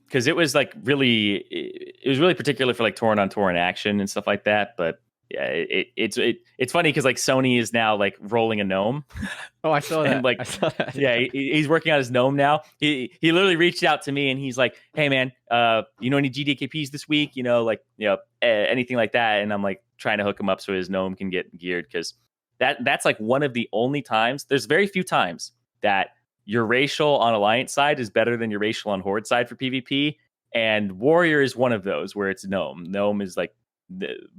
because it was like it was really particular for like Tauren on Tauren action and stuff like that. But yeah, it's funny because like Sony is now like rolling a gnome. Oh, I saw that. And like, I saw that. Yeah, he's working on his gnome now. He literally reached out to me and he's like, "Hey man, you know any GDKPs this week? You know, like, you know, anything like that?" And I'm like trying to hook him up so his gnome can get geared, because that's like one of the only times. There's very few times that your racial on Alliance side is better than your racial on Horde side for PvP, and Warrior is one of those where it's gnome. Gnome is like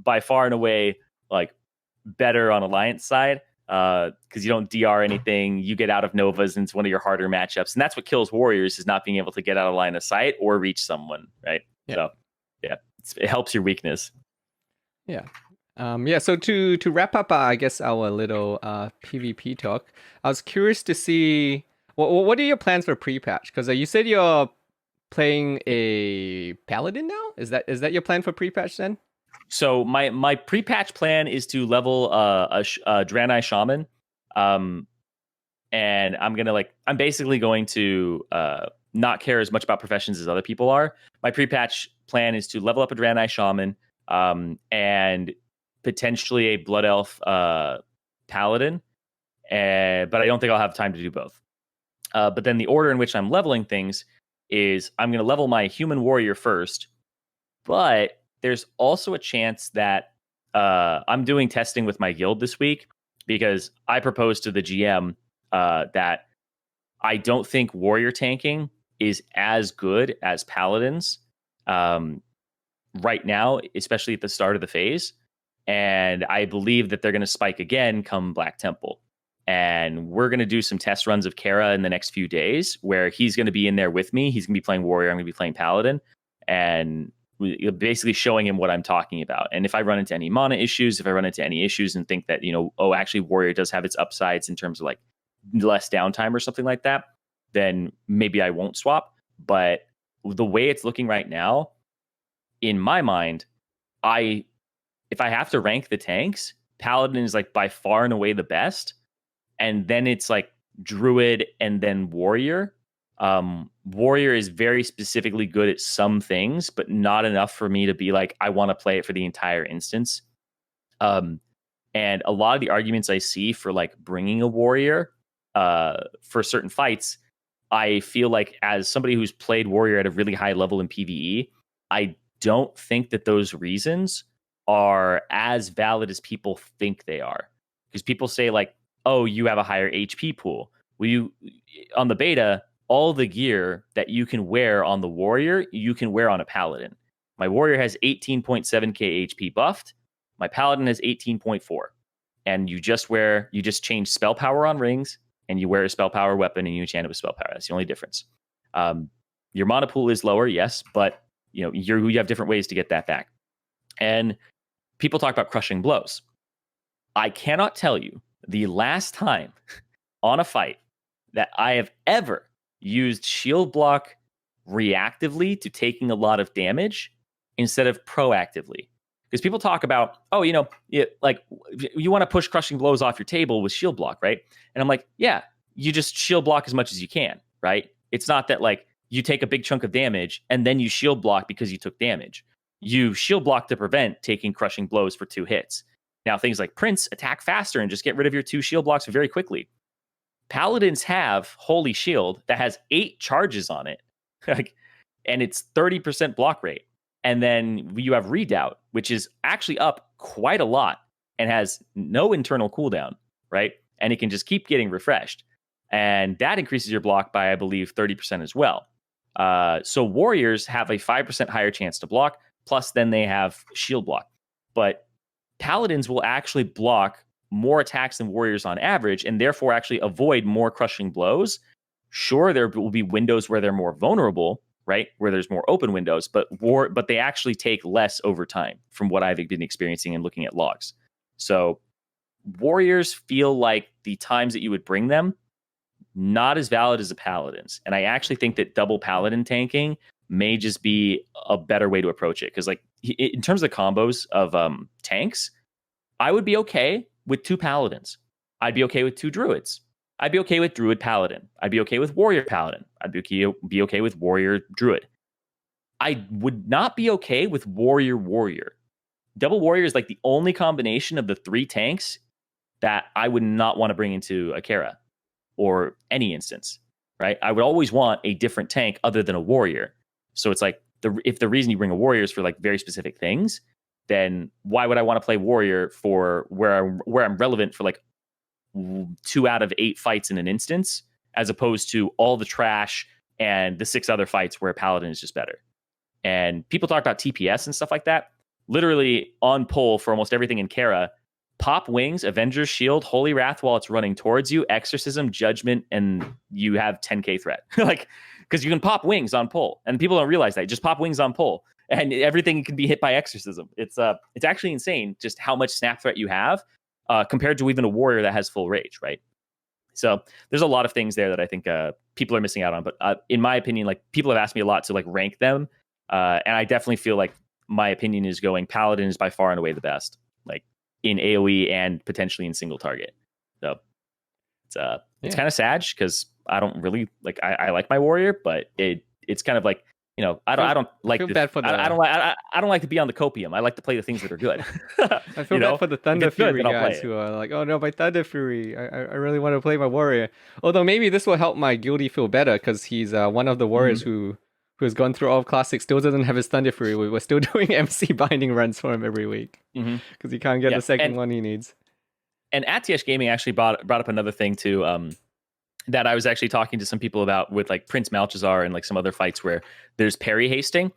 by far and away like better on Alliance side, because you don't DR anything, you get out of Novas, and it's one of your harder matchups, and that's what kills Warriors, is not being able to get out of line of sight or reach someone, right? Yeah. So yeah, it helps your weakness. Yeah. So to wrap up, I guess our little PvP talk, I was curious to see what are your plans for pre-patch? Because you said you're playing a paladin now. Is that your plan for pre-patch then? So my pre-patch plan is to level a Draenei Shaman, and I'm basically going to not care as much about professions as other people are. My pre-patch plan is to level up a Draenei Shaman, and potentially a Blood Elf Paladin, but I don't think I'll have time to do both. But then the order in which I'm leveling things is I'm going to level my Human Warrior first, but there's also a chance that I'm doing testing with my guild this week, because I proposed to the GM that I don't think warrior tanking is as good as paladins right now, especially at the start of the phase. And I believe that they're going to spike again come Black Temple. And we're going to do some test runs of Kara in the next few days, where he's going to be in there with me. He's going to be playing warrior. I'm going to be playing paladin. And basically showing him what I'm talking about. And if I run into any mana issues, if I run into any issues and think that, actually warrior does have its upsides in terms of like less downtime or something like that, then maybe I won't swap. But the way it's looking right now, in my mind, if I have to rank the tanks, paladin is like by far and away the best. And then it's like druid and then warrior. Warrior is very specifically good at some things, but not enough for me to be like, I want to play it for the entire instance. And a lot of the arguments I see for like bringing a warrior for certain fights, I feel like as somebody who's played warrior at a really high level in PvE, I don't think that those reasons are as valid as people think they are. Because people say like, oh, you have a higher HP pool. Well, you on the beta, all the gear that you can wear on the warrior, you can wear on a paladin. My warrior has 18.7k HP buffed. My paladin has 18.4. And you just change spell power on rings, and you wear a spell power weapon, and you enchant it with spell power. That's the only difference. Your mana pool is lower, yes, but you have different ways to get that back. And people talk about crushing blows. I cannot tell you the last time on a fight that I have ever used shield block reactively to taking a lot of damage instead of proactively. Because people talk about, you want to push crushing blows off your table with shield block, right? And I'm like, yeah, you just shield block as much as you can, right? It's not that like you take a big chunk of damage and then you shield block because you took damage. You shield block to prevent taking crushing blows for 2 hits. Now, things like Prince attack faster and just get rid of your 2 shield blocks very quickly. Paladins have Holy Shield that has 8 charges on it, and it's 30% block rate. And then you have Redoubt, which is actually up quite a lot and has no internal cooldown, right? And it can just keep getting refreshed. And that increases your block by, I believe, 30% as well. So warriors have a 5% higher chance to block, plus then they have shield block. But paladins will actually block more attacks than warriors on average, and therefore actually avoid more crushing blows. Sure, there will be windows where they're more vulnerable, right? Where there's more open windows, but they actually take less over time from what I've been experiencing and looking at logs. So warriors feel like the times that you would bring them, not as valid as the paladins. And I actually think that double paladin tanking may just be a better way to approach it. Because like in terms of combos of tanks, I would be okay with 2 paladins. I'd be okay with 2 druids. I'd be okay with druid paladin. I'd be okay with warrior paladin. I'd be okay with warrior druid. I would not be okay with warrior warrior. Double warrior is like the only combination of the 3 tanks that I would not want to bring into a Kara or any instance, right? I would always want a different tank other than a warrior. So it's like if the reason you bring a warrior is for like very specific things, then why would I want to play warrior for where I'm relevant for like 2 out of 8 fights in an instance, as opposed to all the trash and the 6 other fights where a paladin is just better. And people talk about TPS and stuff like that. Literally on pull for almost everything in Kara, pop wings, Avenger's Shield, Holy Wrath while it's running towards you, Exorcism, Judgment, and you have 10k threat. Like, because you can pop wings on pull, and people don't realize that. Just pop wings on pull, and everything can be hit by Exorcism. It's actually insane just how much snap threat you have compared to even a warrior that has full rage, right? So there's a lot of things there that I think people are missing out on. But in my opinion, like people have asked me a lot to like rank them, and I definitely feel like my opinion is going Paladin is by far and away the best, like in AoE and potentially in single target. So it's kind of sad because I don't really like I like my warrior, but it's kind of like, you know, I don't like I don't like to be on the copium. I like to play the things that are good. I feel bad for the Thunder Fury guys who are like, oh no, my Thunder Fury, I really want to play my warrior. Although maybe this will help my guildie feel better because he's one of the warriors who has gone through all of Classic, still doesn't have his Thunder Fury. We're still doing MC binding runs for him every week because he can't get the second one he needs. And ATH Gaming actually brought up another thing too, that I was actually talking to some people about with like Prince Malchazar and like some other fights where there's parry hasting.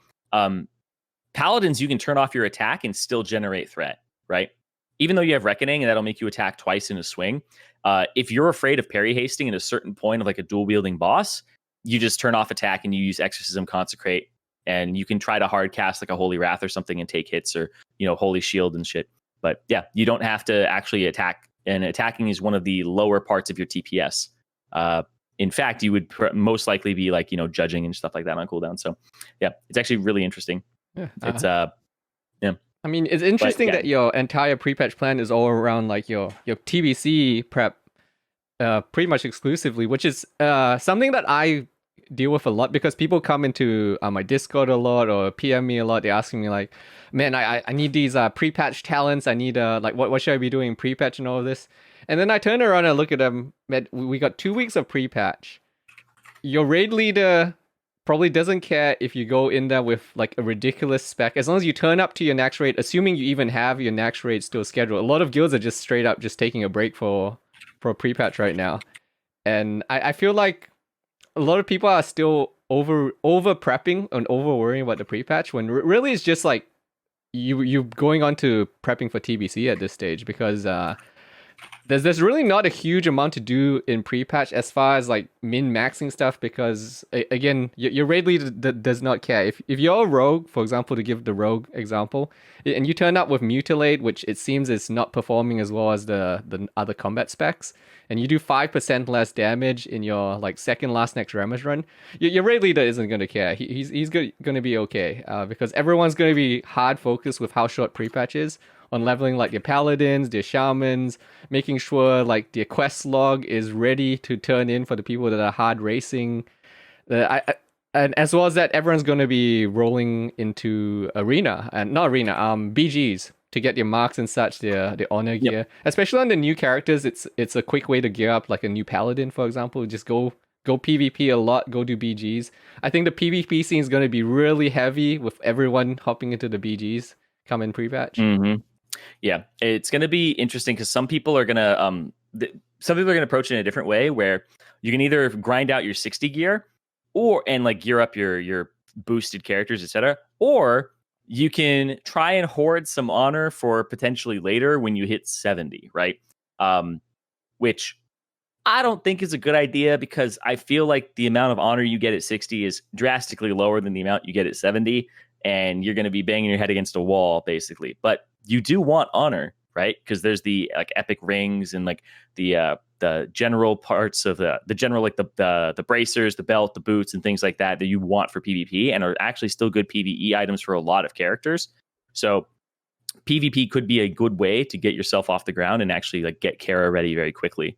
Paladins, you can turn off your attack and still generate threat, right? Even though you have Reckoning and that'll make you attack twice in a swing. If you're afraid of parry hasting at a certain point of like a dual wielding boss, you just turn off attack and you use Exorcism, Consecrate, and you can try to hard cast like a Holy Wrath or something and take hits, or, you know, Holy Shield and shit. But yeah, you don't have to actually attack, and attacking is one of the lower parts of your TPS. In fact, you would most likely be like, you know, judging and stuff like that on cooldown. So yeah, it's actually really interesting. Yeah. It's I mean, it's interesting that your entire pre-patch plan is all around like your TBC prep, pretty much exclusively, which is something that I deal with a lot because people come into my Discord a lot or PM me a lot. They're asking me like, man, I need these pre-patch talents. I need like what should I be doing pre-patch and all of this. And then I turn around and look at them. Man, we got 2 weeks of pre-patch. Your raid leader probably doesn't care if you go in there with like a ridiculous spec. As long as you turn up to your next raid, assuming you even have your next raid still scheduled. A lot of guilds are just straight up just taking a break for a pre-patch right now. And I feel like a lot of people are still over prepping and over worrying about the pre-patch when really it's just like you going on to prepping for TBC at this stage because there's really not a huge amount to do in pre-patch as far as like min-maxing stuff because again your raid leader does not care if you're a rogue, for example, to give the rogue example, and you turn up with mutilate, which it seems is not performing as well as the other combat specs, and you do 5% less damage in your like second last next Remish run, your raid leader isn't going to care. He's going to be okay because everyone's going to be hard focused with how short pre-patch is on leveling like your paladins, their shamans, making sure like their quest log is ready to turn in for the people that are hard racing. And as well as that, everyone's going to be rolling into arena and not arena, BGs to get your marks and such, their honor gear. Especially on the new characters, it's a quick way to gear up like a new paladin, for example. Just go PvP a lot, go do BGs. I think the PvP scene is going to be really heavy with everyone hopping into the BGs come in pre-patch. Mm-hmm. Yeah, it's going to be interesting because some people are going to approach it in a different way where you can either grind out your 60 gear and like gear up your boosted characters, etc., or you can try and hoard some honor for potentially later when you hit 70, right? Which I don't think is a good idea because I feel like the amount of honor you get at 60 is drastically lower than the amount you get at 70, and you're going to be banging your head against a wall basically. But you do want honor, right? Because there's the like epic rings and like the general parts of the general like the bracers, the belt, the boots, and things like that you want for PvP and are actually still good PvE items for a lot of characters. So PvP could be a good way to get yourself off the ground and actually like get Kara ready very quickly.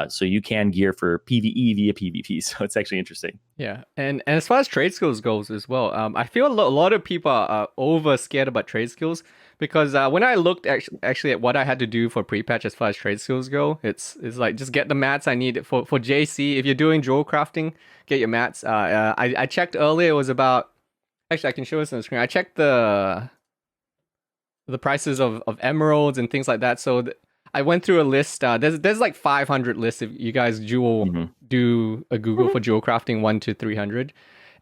So you can gear for PvE via PvP. So it's actually interesting. Yeah, and as far as trade skills goes as well, I feel a lot of people are over scared about trade skills because when I looked actually at what I had to do for pre-patch as far as trade skills go, it's like just get the mats I need for JC. If you're doing jewel crafting, get your mats. I checked earlier, it was about, actually I can show this on the screen. I checked the prices of emeralds and things like that. So I went through a list. There's like 500 lists if you guys do a Google for jewel crafting 1 to 300.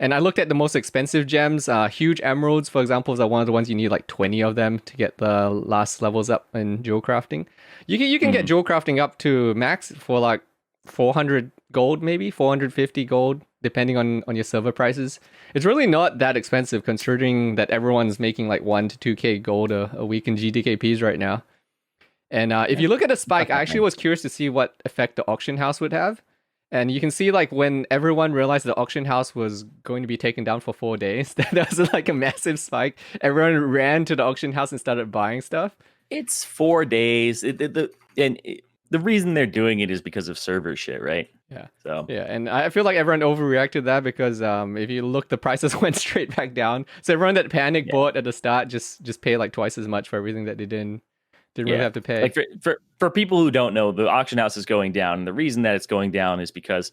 And I looked at the most expensive gems. Huge emeralds, for example, are one of the ones you need like 20 of them to get the last levels up in jewel crafting. You can get jewel crafting up to max for like 400 gold, maybe 450 gold, depending on your server prices. It's really not that expensive considering that everyone's making like 1 to 2k gold a week in GDKPs right now. And if you look at the spike, I actually was curious to see what effect the auction house would have. And you can see like when everyone realized the auction house was going to be taken down for 4 days, that was like a massive spike. Everyone ran to the auction house and started buying stuff. It's 4 days. The reason they're doing it is because of server shit, right? Yeah. So yeah, and I feel like everyone overreacted to that because if you look, the prices went straight back down. So everyone that panic bought at the start just paid like twice as much for everything that they didn't really have to pay. Like for people who don't know, the auction house is going down. And the reason that it's going down is because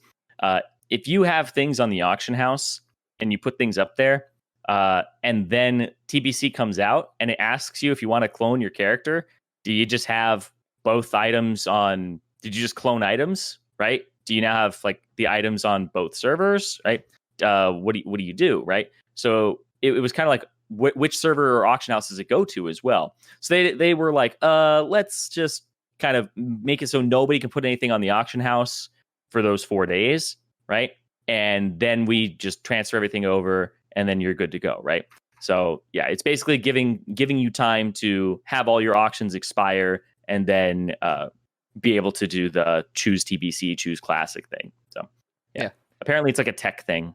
if you have things on the auction house and you put things up there, and then TBC comes out and it asks you if you want to clone your character, do you just have both items on? Did you just clone items, right? Do you now have like the items on both servers, right? What do you do, right? So it was kind of like which server or auction house does it go to as well? So they were like, let's just kind of make it so nobody can put anything on the auction house for those 4 days, right? And then we just transfer everything over, and then you're good to go, right? So yeah, it's basically giving you time to have all your auctions expire, and then be able to do the choose TBC, choose classic thing. So yeah. Apparently it's like a tech thing.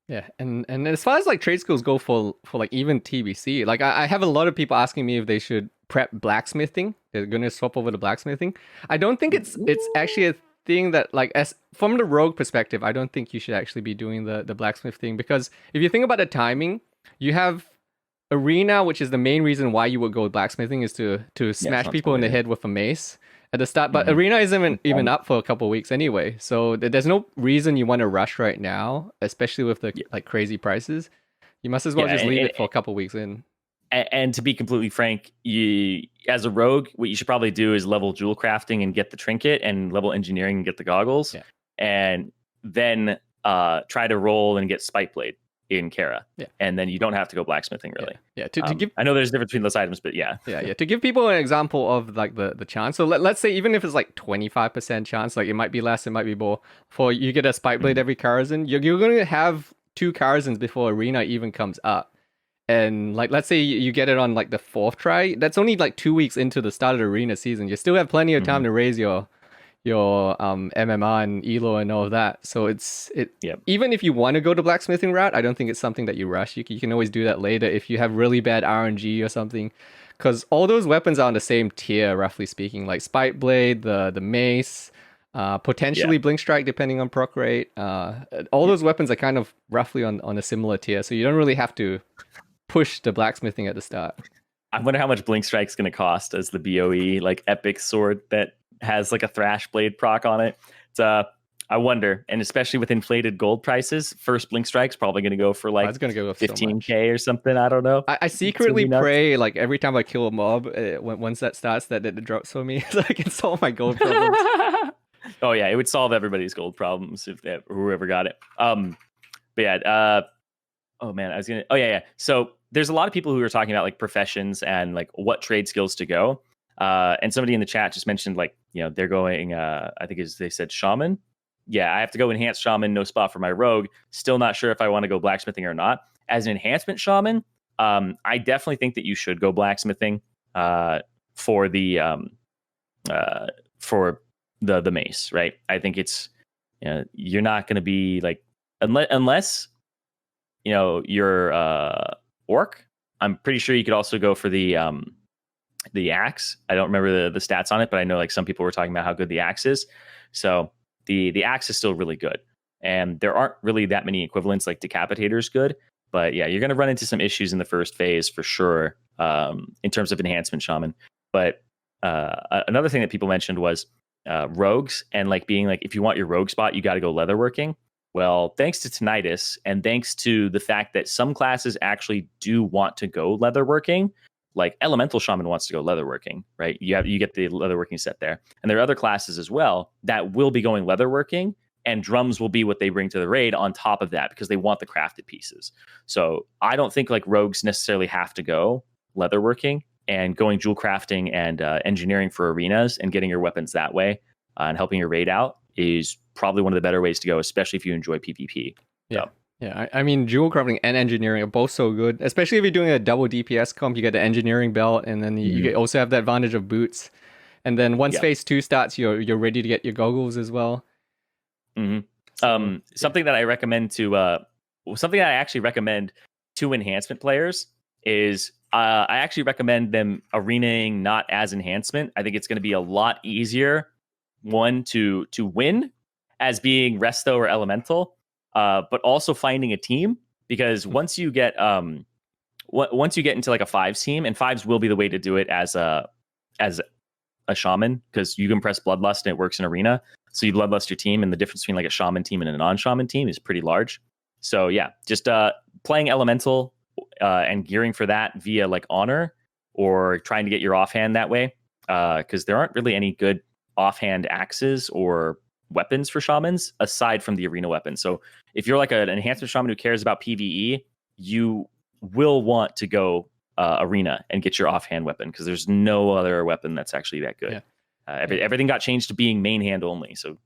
Yeah, and as far as like trade skills go for like even TBC, like I have a lot of people asking me if they should prep blacksmithing. They're gonna swap over to blacksmithing. I don't think it's actually a thing that like, as from the rogue perspective, I don't think you should actually be doing the blacksmith thing, because if you think about the timing, you have arena, which is the main reason why you would go with blacksmithing, is to smash people in the head with a mace at the start, but arena isn't even up for a couple of weeks anyway, so there's no reason you want to rush right now, especially with the like crazy prices. You must as well just leave it for a couple of weeks in. And to be completely frank, you as a rogue, what you should probably do is level jewel crafting and get the trinket, and level engineering and get the goggles, and then try to roll and get Spike Blade in Kara. Yeah. And then you don't have to go blacksmithing really. Yeah. To give I know there's a difference between those items, but yeah. Yeah. To give people an example of like the chance. So let's say even if it's like 25% chance, like it might be less, it might be more. For you get a Spike Blade every Karazhan, you're going to have 2 Karazhans before Arena even comes up. And like let's say you get it on like the 4th try, that's only like 2 weeks into the start of the Arena season. You still have plenty of time to raise your MMR and Elo and all of that. So even if you want to go the blacksmithing route, I don't think it's something that you rush. You can always do that later if you have really bad RNG or something, because all those weapons are on the same tier, roughly speaking. Like Spike Blade, the mace, potentially Blink Strike depending on proc rate. All those weapons are kind of roughly on a similar tier, so you don't really have to push the blacksmithing at the start. I wonder how much Blink Strike's going to cost as the BOE like epic sword that has like a Thrash Blade proc on it. It's I wonder, and especially with inflated gold prices, first Blink Strike's probably going to go for like it's going to go 15k or something. I don't know. I secretly pray like every time I kill a mob, once that starts, that it drops for me, so I can solve my gold problems. Oh yeah, it would solve everybody's gold problems if whoever got it. But yeah, oh man, I was gonna. Oh yeah. So there's a lot of people who are talking about like professions and like what trade skills to go. And somebody in the chat just mentioned like, they're going, I think they said shaman. Yeah, I have to go enhanced shaman, no spot for my rogue. Still not sure if I want to go blacksmithing or not. As an enhancement shaman, I definitely think that you should go blacksmithing for the mace, right? I think it's, you're not going to be like, unless you're orc. I'm pretty sure you could also go for the axe. I don't remember the stats on it, but I know like some people were talking about how good the axe is. So the axe is still really good. And there aren't really that many equivalents, like Decapitator's good. But yeah, you're going to run into some issues in the first phase for sure, in terms of enhancement shaman. But another thing that people mentioned was rogues, and like being like, if you want your rogue spot, you got to go leatherworking. Well, thanks to tinnitus and thanks to the fact that some classes actually do want to go leatherworking, like Elemental Shaman wants to go leatherworking, right? You get the leatherworking set there. And there are other classes as well that will be going leatherworking, and drums will be what they bring to the raid on top of that because they want the crafted pieces. So I don't think like rogues necessarily have to go leatherworking, and going jewel crafting and engineering for arenas and getting your weapons that way and helping your raid out is probably one of the better ways to go, especially if you enjoy PvP. Yeah. So. Yeah, I mean, jewel crafting and engineering are both so good, especially if you're doing a double DPS comp. You get the engineering belt, and then you also have the advantage of boots. And then once phase 2 starts, you're ready to get your goggles as well. Mm-hmm. So, something that I recommend to something that I actually recommend to enhancement players is I actually recommend them arenaing not as enhancement. I think it's going to be a lot easier to win as being resto or elemental. But also finding a team, because once you get into like a 5s team, and 5s will be the way to do it as a shaman, because you can press bloodlust and it works in arena. So you bloodlust your team, and the difference between like a shaman team and a non-shaman team is pretty large. So yeah, just playing elemental and gearing for that via like honor, or trying to get your offhand that way, because there aren't really any good offhand axes or weapons for shamans aside from the arena weapons. So if you're like an enhancement shaman who cares about PvE, you will want to go arena and get your offhand weapon, because there's no other weapon that's actually that good. Everything got changed to being main hand only. So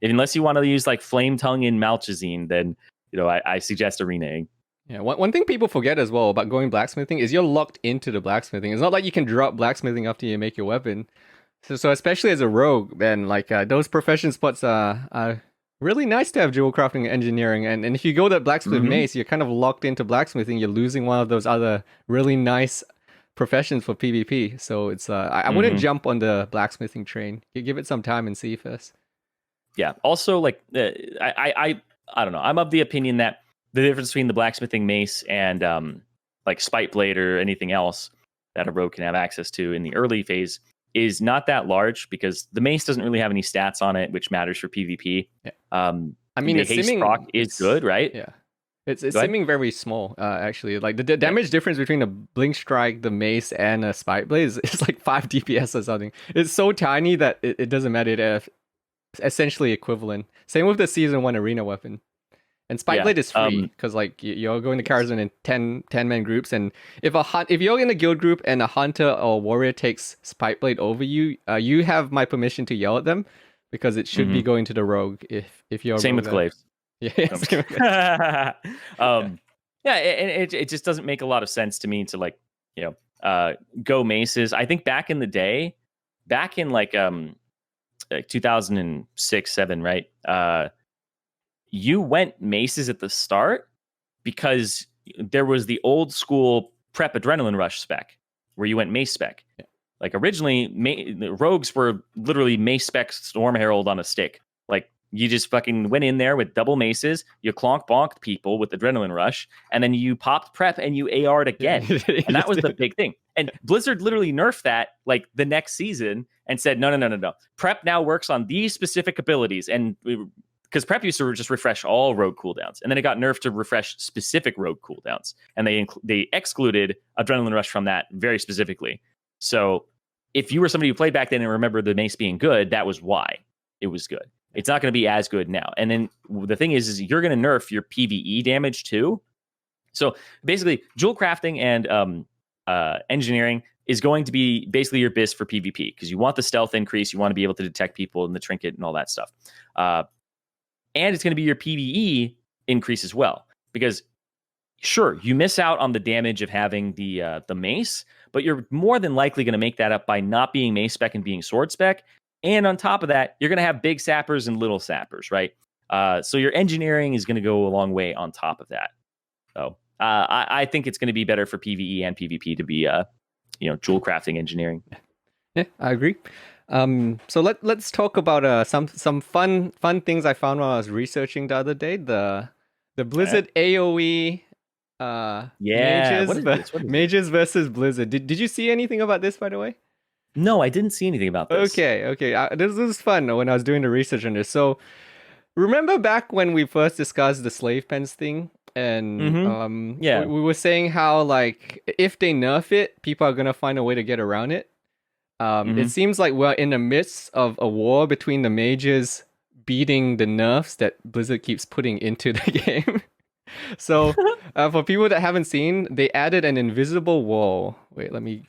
unless you want to use like flame tongue in Malchazine, then I suggest arenaing. Yeah, one thing people forget as well about going blacksmithing is you're locked into the blacksmithing. It's not like you can drop blacksmithing after you make your weapon. So especially as a rogue, then like those profession spots are really nice to have jewel crafting and engineering. And if you go that blacksmith mace, you're kind of locked into blacksmithing. You're losing one of those other really nice professions for PvP. So it's I wouldn't jump on the blacksmithing train. You give it some time and see first. Yeah. Also, like I don't know. I'm of the opinion that the difference between the blacksmithing mace and like Spite Blade or anything else that a rogue can have access to in the early phase is not that large, because the mace doesn't really have any stats on it, which matters for PvP. Yeah. I mean, the it's haste seeming proc is good, right? Yeah. It's seeming very small, actually. Like the damage difference between a Blink Strike, the mace, and a Spite Blade is like 5 DPS or something. It's so tiny that it doesn't matter. It's essentially equivalent. Same with the Season 1 arena weapon. And Spikeblade is free because like you're going to Karazhan in 10-man groups, and if you're in a guild group and a hunter or warrior takes Spikeblade over you, you have my permission to yell at them because it should be going to the rogue if you're same with glaives. Yeah, same with glaives. Yeah, and it just doesn't make a lot of sense to me to like go maces. I think back in the day, back in like 2006, 7, right? You went maces at the start because there was the old school prep adrenaline rush spec where you went mace spec. Yeah. Like originally, the rogues were literally mace spec Storm Herald on a stick. Like you just fucking went in there with double maces, you clonk bonked people with adrenaline rush, and then you popped prep and you AR'd again. And that was the big thing. And Blizzard literally nerfed that like the next season and said, no. Prep now works on these specific abilities. And because prep used to just refresh all rogue cooldowns, and then it got nerfed to refresh specific rogue cooldowns, and they excluded adrenaline rush from that very specifically. So if you were somebody who played back then and remember the mace being good, that was why it was good. It's not going to be as good now. And then the thing is you're going to nerf your PvE damage too. So basically, jewel crafting and engineering is going to be basically your BIS for PvP because you want the stealth increase, you want to be able to detect people in the trinket and all that stuff. And it's going to be your PvE increase as well. Because sure, you miss out on the damage of having the mace, but you're more than likely going to make that up by not being mace spec and being sword spec. And on top of that, you're going to have big sappers and little sappers, right? So your engineering is going to go a long way on top of that. So I think it's going to be better for PvE and PvP to be jewel crafting engineering. Yeah, I agree. So let's talk about some fun things I found while I was researching the other day. The Blizzard AoE mages versus Blizzard. Did you see anything about this, by the way? No, I didn't see anything about this. Okay. This was fun when I was doing the research on this. So remember back when we first discussed the slave pens thing, and we were saying how like if they nerf it, people are gonna find a way to get around it. It seems like we're in the midst of a war between the mages beating the nerfs that Blizzard keeps putting into the game. So, for people that haven't seen, they added an invisible wall. Wait, let me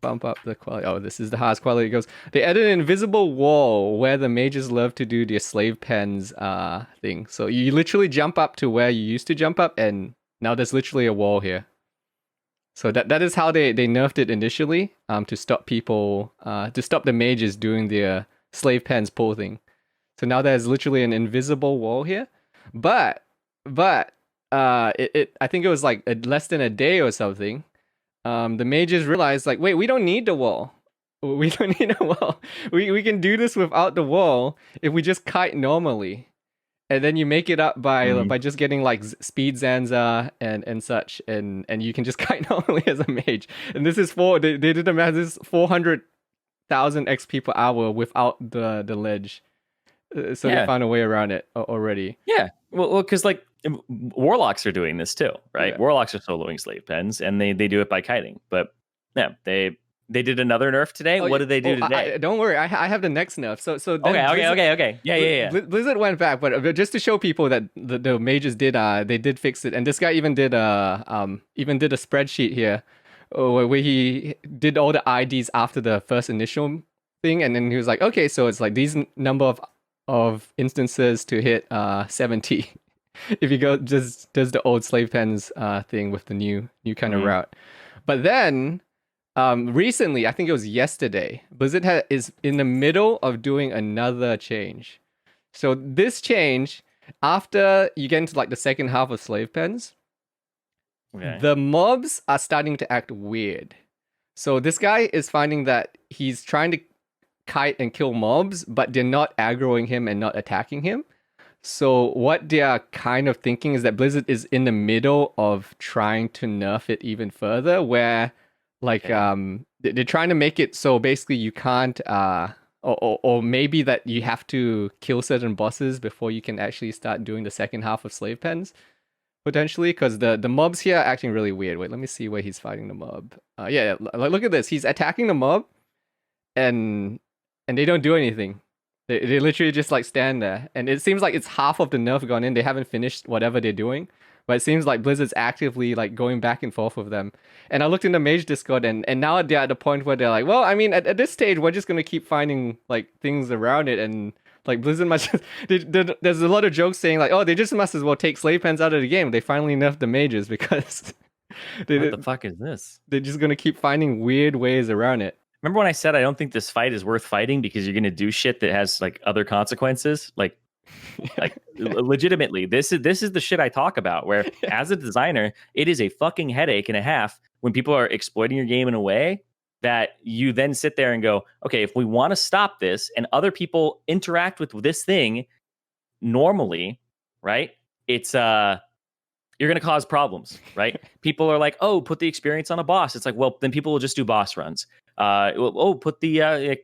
bump up the quality. Oh, this is the highest quality it goes. They added an invisible wall where the mages love to do their slave pens thing. So you literally jump up to where you used to jump up, and now there's literally a wall here. So that is how they nerfed it initially, to stop people, to stop the mages doing their slave pens pull thing. So now there's literally an invisible wall here, but I think it was like less than a day or something. The mages realized like, wait, we don't need the wall. We don't need a wall. We can do this without the wall if we just kite normally. And then you make it up by just getting like speed Zanza and such, and you can just kite normally as a mage. And this is they did the math. This is 400,000 XP per hour without the ledge. So they found a way around it already. Yeah, well, because like warlocks are doing this too, right? Yeah. Warlocks are soloing slave pens, and they do it by kiting. But yeah, They did another nerf today. What did they do today? Don't worry, I have the next nerf. So okay. Yeah. Blizzard went back, but just to show people that the mages did fix it, and this guy even did a spreadsheet here, where he did all the IDs after the first initial thing, and then he was like, okay, so it's like these number of instances to hit 70. If you go just does the old slave pens thing with the new kind of route, but then. Recently, I think it was yesterday, Blizzard is in the middle of doing another change. So this change, after you get into like the second half of slave pens, the mobs are starting to act weird. So this guy is finding that he's trying to kite and kill mobs, but they're not aggroing him and not attacking him. So what they're kind of thinking is that Blizzard is in the middle of trying to nerf it even further, where they're trying to make it so basically you can't or maybe that you have to kill certain bosses before you can actually start doing the second half of slave pens potentially, because the mobs here are acting really weird. Wait, let me see where he's fighting the mob. Look at this. He's attacking the mob and they don't do anything. They literally just like stand there, and it seems like it's half of the nerf gone in. They haven't finished whatever they're doing, but it seems like Blizzard's actively like going back and forth with them. And I looked in the Mage Discord, and now they're at the point where they're like, well, I mean, at this stage, we're just gonna keep finding like things around it, and like Blizzard must. There's a lot of jokes saying like, oh, they just must as well take slave pens out of the game. They finally nerfed the mages because what the fuck is this? they're just gonna keep finding weird ways around it. Remember when I said I don't think this fight is worth fighting because you're going to do shit that has like other consequences? Like legitimately, this is the shit I talk about. Where as a designer, it is a fucking headache and a half when people are exploiting your game in a way that you then sit there and go, okay, if we want to stop this and other people interact with this thing normally, right? It's you're going to cause problems, right? People are like, oh, put the experience on a boss. It's like, well, then people will just do boss runs. Put the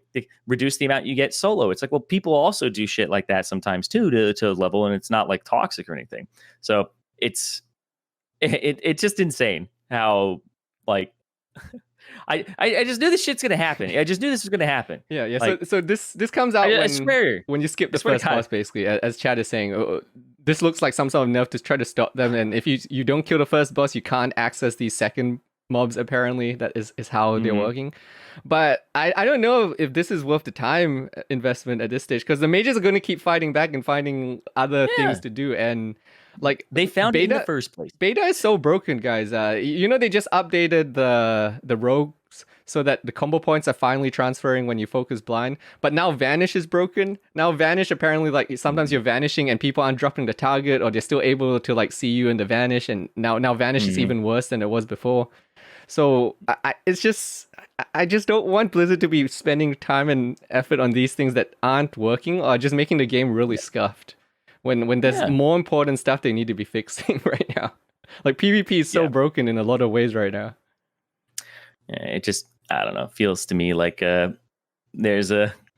reduce the amount you get solo. It's like, well, people also do shit like that sometimes too to level, and it's not like toxic or anything. So it's just insane how like I just knew this shit's gonna happen. I just knew this was gonna happen. Yeah. Like, So this comes out I swear. when you skip the first boss, basically, as Chad is saying. This looks like some sort of nerf to try to stop them, and if you don't kill the first boss, you can't access these second mobs. Apparently, that is how they're working. But I don't know if this is worth the time investment at this stage, because the mages are going to keep fighting back and finding other things to do, and like they found beta, it in the first place. Beta is so broken, guys. They just updated the rogues so that the combo points are finally transferring when you focus blind. But now Vanish is broken. Now Vanish, apparently, like sometimes you're vanishing and people aren't dropping the target, or they're still able to like see you in the Vanish, and now Vanish is even worse than it was before. So I just don't want Blizzard to be spending time and effort on these things that aren't working, or just making the game really scuffed when there's more important stuff they need to be fixing right now. Like PvP is so broken in a lot of ways right now. It just, I don't know, feels to me like there's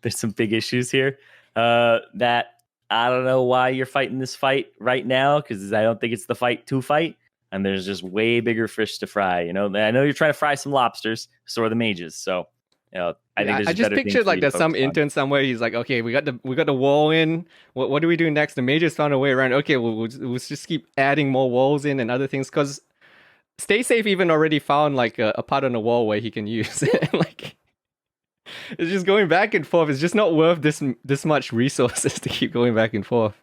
some big issues here that I don't know why you're fighting this fight right now, because I don't think it's the fight to fight. And there's just way bigger fish to fry. I know you're trying to fry some lobsters, so are the mages. So, I think I just pictured like there's some intern somewhere. He's like, okay, we got the wall in. What do we do next? The mages found a way around. Okay, we'll just keep adding more walls in and other things, because Stay Safe even already found like a part on the wall where he can use it. Like, it's just going back and forth. It's just not worth this much resources to keep going back and forth.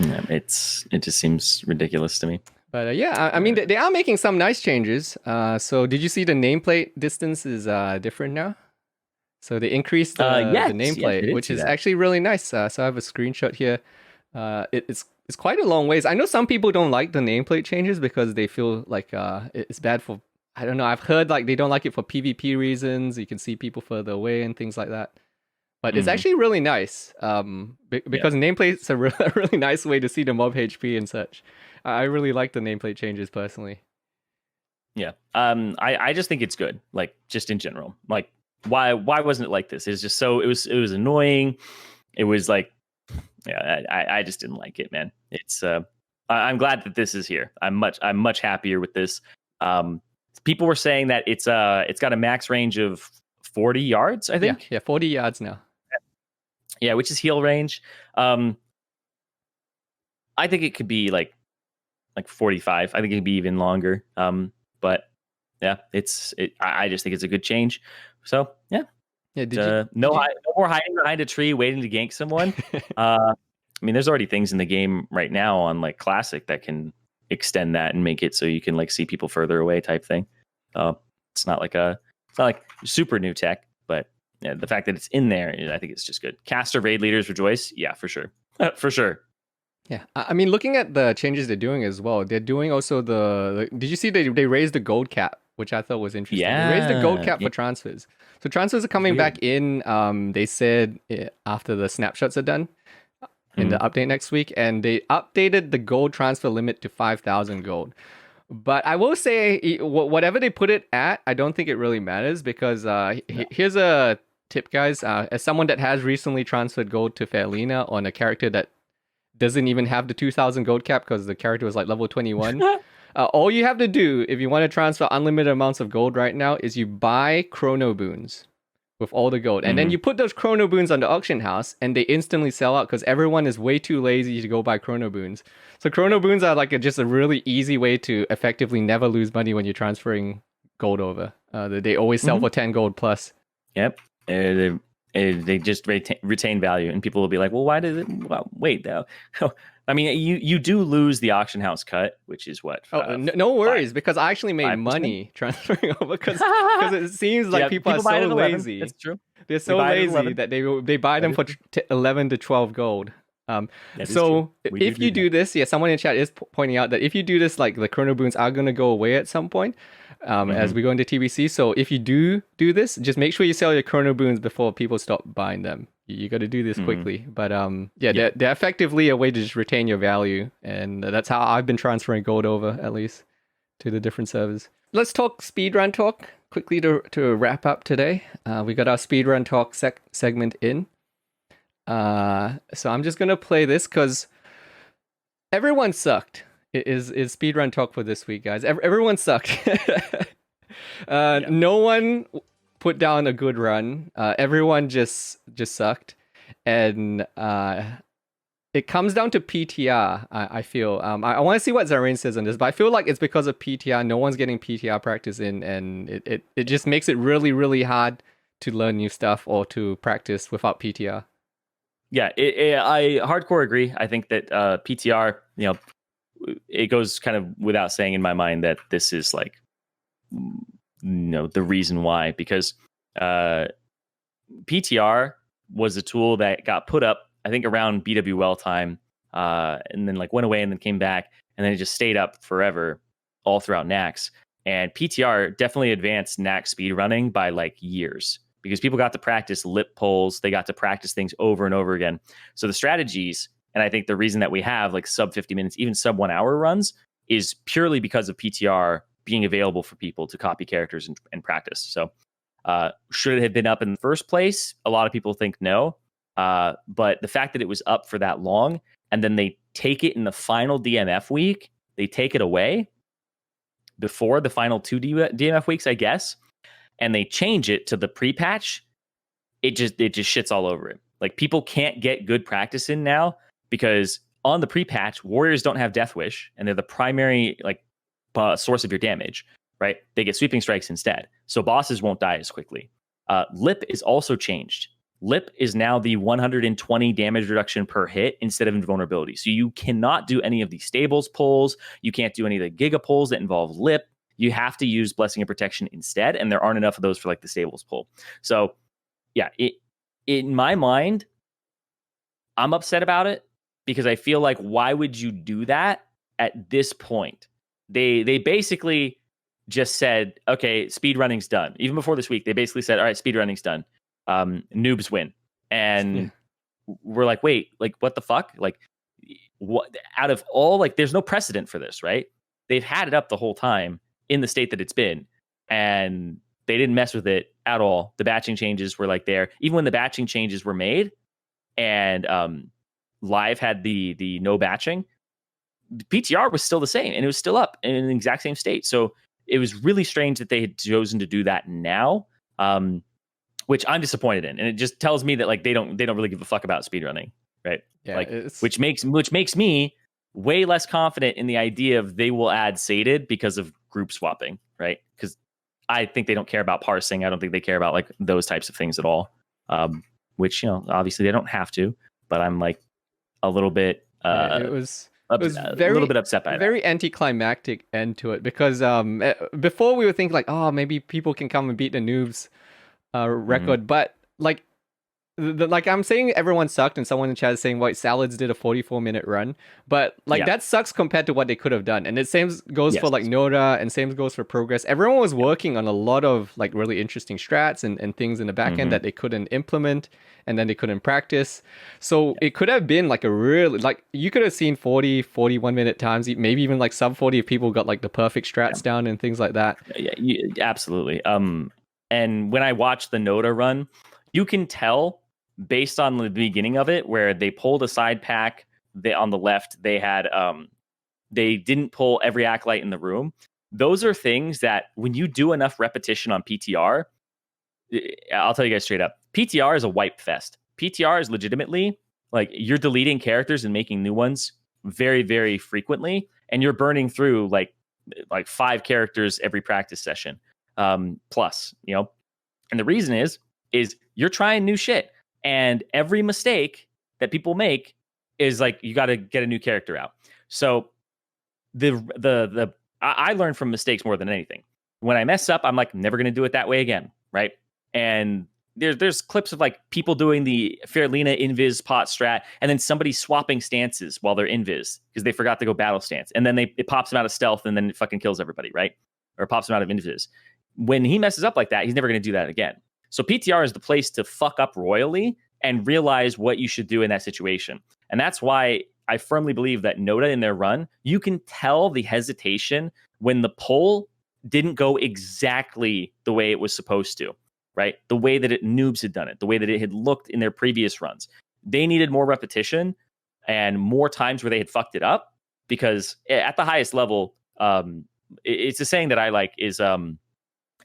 Yeah, it just seems ridiculous to me. But I mean, they are making some nice changes. So did you see the nameplate distance is different now? So they increased the nameplate, which is actually really nice. So I have a screenshot here. It's quite a long ways. I know some people don't like the nameplate changes because they feel like it's bad for, I don't know. I've heard like they don't like it for PvP reasons. You can see people further away and things like that. But it's actually really nice because nameplate's a really nice way to see the mob HP and such. I really like the nameplate changes personally. Yeah. I just think it's good. Like, just in general. Like, why wasn't it like this? It's just so it was annoying. It was like, I just didn't like it, man. It's I'm glad that this is here. I'm much happier with this. People were saying that it's got a max range of 40 yards, I think. Yeah, 40 yards now. Yeah, which is heal range. I think it could be like 45. I think it could be even longer. But yeah, I just think it's a good change. So yeah. Yeah, no more hiding behind a tree waiting to gank someone. I mean, there's already things in the game right now on like Classic that can extend that and make it so you can like see people further away type thing. It's not like super new tech, but yeah, the fact that it's in there, I think it's just good. Caster raid leaders rejoice. Yeah, for sure. For sure. Yeah, I mean, looking at the changes they're doing as well, they're doing also did you see they raised the gold cap, which I thought was interesting. Yeah. They raised the gold cap for transfers. So transfers are coming back in, they said after the snapshots are done in the update next week, and they updated the gold transfer limit to 5,000 gold. But I will say, whatever they put it at, I don't think it really matters, because here's a tip, guys. As someone that has recently transferred gold to Fairlina on a character that doesn't even have the 2,000 gold cap because the character was like level 21. All you have to do if you want to transfer unlimited amounts of gold right now is you buy chrono boons. with all the gold. And then you put those chrono boons on the auction house and they instantly sell out because everyone is way too lazy to go buy chrono boons. So chrono boons are like just a really easy way to effectively never lose money when you're transferring gold over. They always sell for 10 gold plus. Yep. They just retain value, and people will be like, well, why does it? Well, wait, though. I mean, you do lose the auction house cut, which is what? No worries, because I actually made 5%? Money transferring over because it seems like people are so lazy. That's true. They're so lazy that they buy them for 11 to 12 gold. So if you do this, someone in chat is pointing out that if you do this, like the chrono boons are going to go away at some point as we go into TBC. So if you do this, just make sure you sell your chrono boons before people stop buying them. You got to do this quickly. But they're effectively a way to just retain your value. And that's how I've been transferring gold over, at least, to the different servers. Let's talk speedrun talk quickly to wrap up today. We got our speedrun talk segment in. So I'm just gonna play this because everyone sucked. It is speedrun talk for this week, guys. Everyone sucked. No one put down a good run. Everyone just sucked, and it comes down to PTR. I feel. I want to see what Zarain says on this, but I feel like it's because of PTR. No one's getting PTR practice in, and it just makes it really, really hard to learn new stuff or to practice without PTR. Yeah, I hardcore agree. I think that PTR, it goes kind of without saying in my mind that this is like, the reason why, because PTR was a tool that got put up, I think, around BWL time, and then like went away and then came back, and then it just stayed up forever all throughout Nax. And PTR definitely advanced Nax speedrunning by like years, because people got to practice lip pulls. They got to practice things over and over again. So the strategies, and I think the reason that we have like sub 50 minutes, even sub 1 hour runs, is purely because of PTR being available for people to copy characters and practice. So should it have been up in the first place? A lot of people think no. But the fact that it was up for that long, and then they take it in the final DMF week, they take it away before the final 2 DMF weeks, I guess, and they change it to the pre-patch, it just shits all over it. Like, people can't get good practice in now because on the pre-patch, warriors don't have Death Wish, and they're the primary source of your damage, right? They get sweeping strikes instead, so bosses won't die as quickly. Lip is also changed. Lip is now the 120 damage reduction per hit instead of invulnerability. So you cannot do any of the stables pulls. You can't do any of the giga pulls that involve Lip. You have to use Blessing of Protection instead, and there aren't enough of those for like the stables pull. So yeah, in my mind, I'm upset about it because I feel like, why would you do that at this point? They basically just said, okay, speedrunning's done. Even before this week, they basically said, all right, speedrunning's done. Noobs win. And we're like, wait, like, what the fuck? Like, what out of all, like, there's no precedent for this, right? They've had it up the whole time in the state that it's been, and they didn't mess with it at all. The batching changes were like there. Even when the batching changes were made and live had the no batching, the PTR was still the same, and it was still up in the exact same state. So it was really strange that they had chosen to do that now, which I'm disappointed in. And it just tells me that, like, they don't really give a fuck about speedrunning, right? Yeah, like, which makes me way less confident in the idea of they will add sated because of group swapping, right? Because I think they don't care about parsing. I don't think they care about like those types of things at all. Which, obviously they don't have to, but I'm like a little bit it was a little bit upset by that. Very anticlimactic end to it, because before we would think like, oh, maybe people can come and beat the noobs record, but like like I'm saying everyone sucked, and someone in chat is saying White Salads did a 44-minute run, but like that sucks compared to what they could have done. And it same goes for like Nora, and same goes for Progress. Everyone was working on a lot of like really interesting strats and things in the back end that they couldn't implement, and then they couldn't practice. So it could have been like a really, like, you could have seen 41 minute times, maybe even like sub 40 if people got like the perfect strats down and things like that. Yeah, absolutely. And when I watched the Nora run, you can tell based on the beginning of it, where they pulled a side pack, on the left, they had they didn't pull every acolyte in the room. Those are things that when you do enough repetition on PTR, I'll tell you guys straight up. PTR is a wipe fest. PTR is legitimately like you're deleting characters and making new ones very, very frequently, and you're burning through like 5 characters every practice session, plus, you know. And the reason is you're trying new shit, and every mistake that people make is like you got to get a new character out. So I learn from mistakes more than anything. When I mess up, I'm like never going to do it that way again, right? And there's clips of like people doing the Fairlina invis pot strat, and then somebody swapping stances while they're invis because they forgot to go battle stance, and then it pops them out of stealth, and then it fucking kills everybody, right? Or it pops them out of invis. When he messes up like that, he's never going to do that again. So PTR is the place to fuck up royally and realize what you should do in that situation. And that's why I firmly believe that Noda in their run, you can tell the hesitation when the pull didn't go exactly the way it was supposed to, right? The way that noobs had done it, the way that it had looked in their previous runs. They needed more repetition and more times where they had fucked it up, because at the highest level, it's a saying that I like is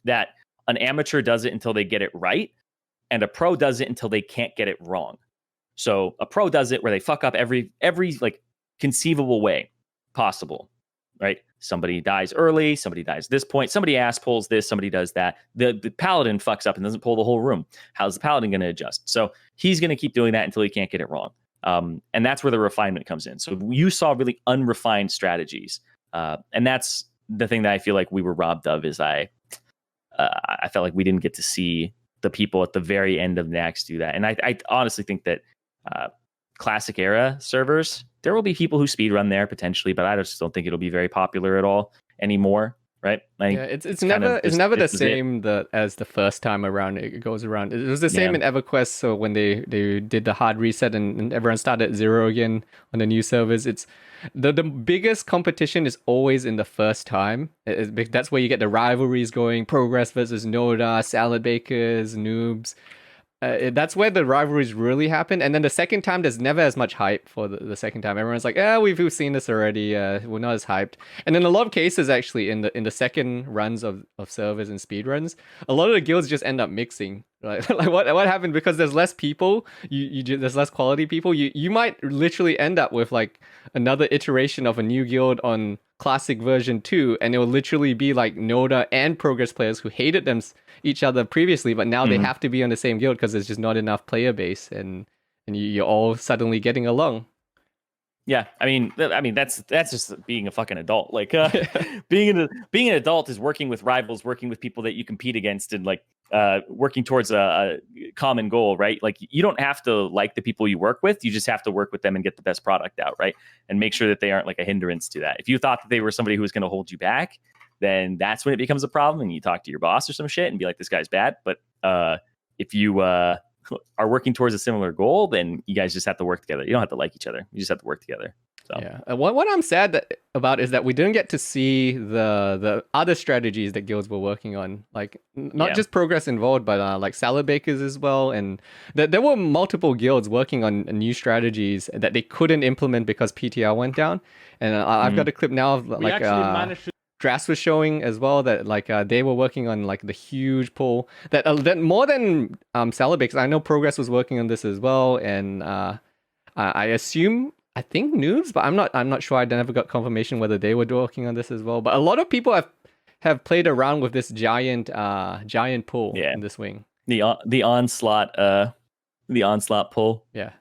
that an amateur does it until they get it right, and a pro does it until they can't get it wrong. So a pro does it where they fuck up every like conceivable way possible, right? Somebody dies early, somebody dies this point, somebody ass pulls this, somebody does that. The paladin fucks up and doesn't pull the whole room. How's the paladin going to adjust? So he's going to keep doing that until he can't get it wrong. And that's where the refinement comes in. So you saw really unrefined strategies. And that's the thing that I feel like we were robbed of, is I felt like we didn't get to see the people at the very end of Nax do that. And I honestly think that classic era servers, there will be people who speedrun there potentially, but I just don't think it'll be very popular at all anymore, right? Like, yeah, it's never the same as the first time around it goes around. It was the same in EverQuest. So when they did the hard reset and everyone started at 0 again on the new servers, it's the biggest competition is always in the first time. That's where you get the rivalries going: Progress versus Noda, Salad Bakers, Noobs. That's where the rivalries really happen. And then the second time, there's never as much hype for the second time. Everyone's like, we've seen this already. We're not as hyped. And in a lot of cases, actually, in the second runs of servers and speedruns, a lot of the guilds just end up mixing. Like what happened? Because there's less people, there's less quality people. You might literally end up with like another iteration of a new guild on classic version 2, and it will literally be like Noda and Progress players who hated each other previously, but now they have to be on the same guild because there's just not enough player base, and you're all suddenly getting along. Yeah, I mean that's just being a fucking adult. Like being an adult is working with rivals, working with people that you compete against, and like working towards a common goal, right? Like you don't have to like the people you work with, you just have to work with them and get the best product out, right? And make sure that they aren't like a hindrance to that. If you thought that they were somebody who was going to hold you back, then that's when it becomes a problem, and you talk to your boss or some shit and be like, this guy's bad. But if you are working towards a similar goal, then you guys just have to work together. You don't have to like each other. You just have to work together. So. Yeah. What I'm sad about is that we didn't get to see the other strategies that guilds were working on, like not just Progress involved, but like Salad Bakers as well. And there were multiple guilds working on new strategies that they couldn't implement because PTR went down. And I've got a clip now of like Dras was showing as well that like they were working on like the huge pull that more than Salad Bakers. I know Progress was working on this as well, and I think Noobs, but I'm not sure. I never got confirmation whether they were working on this as well. But a lot of people have played around with this giant pull in this wing. The onslaught pull. Yeah.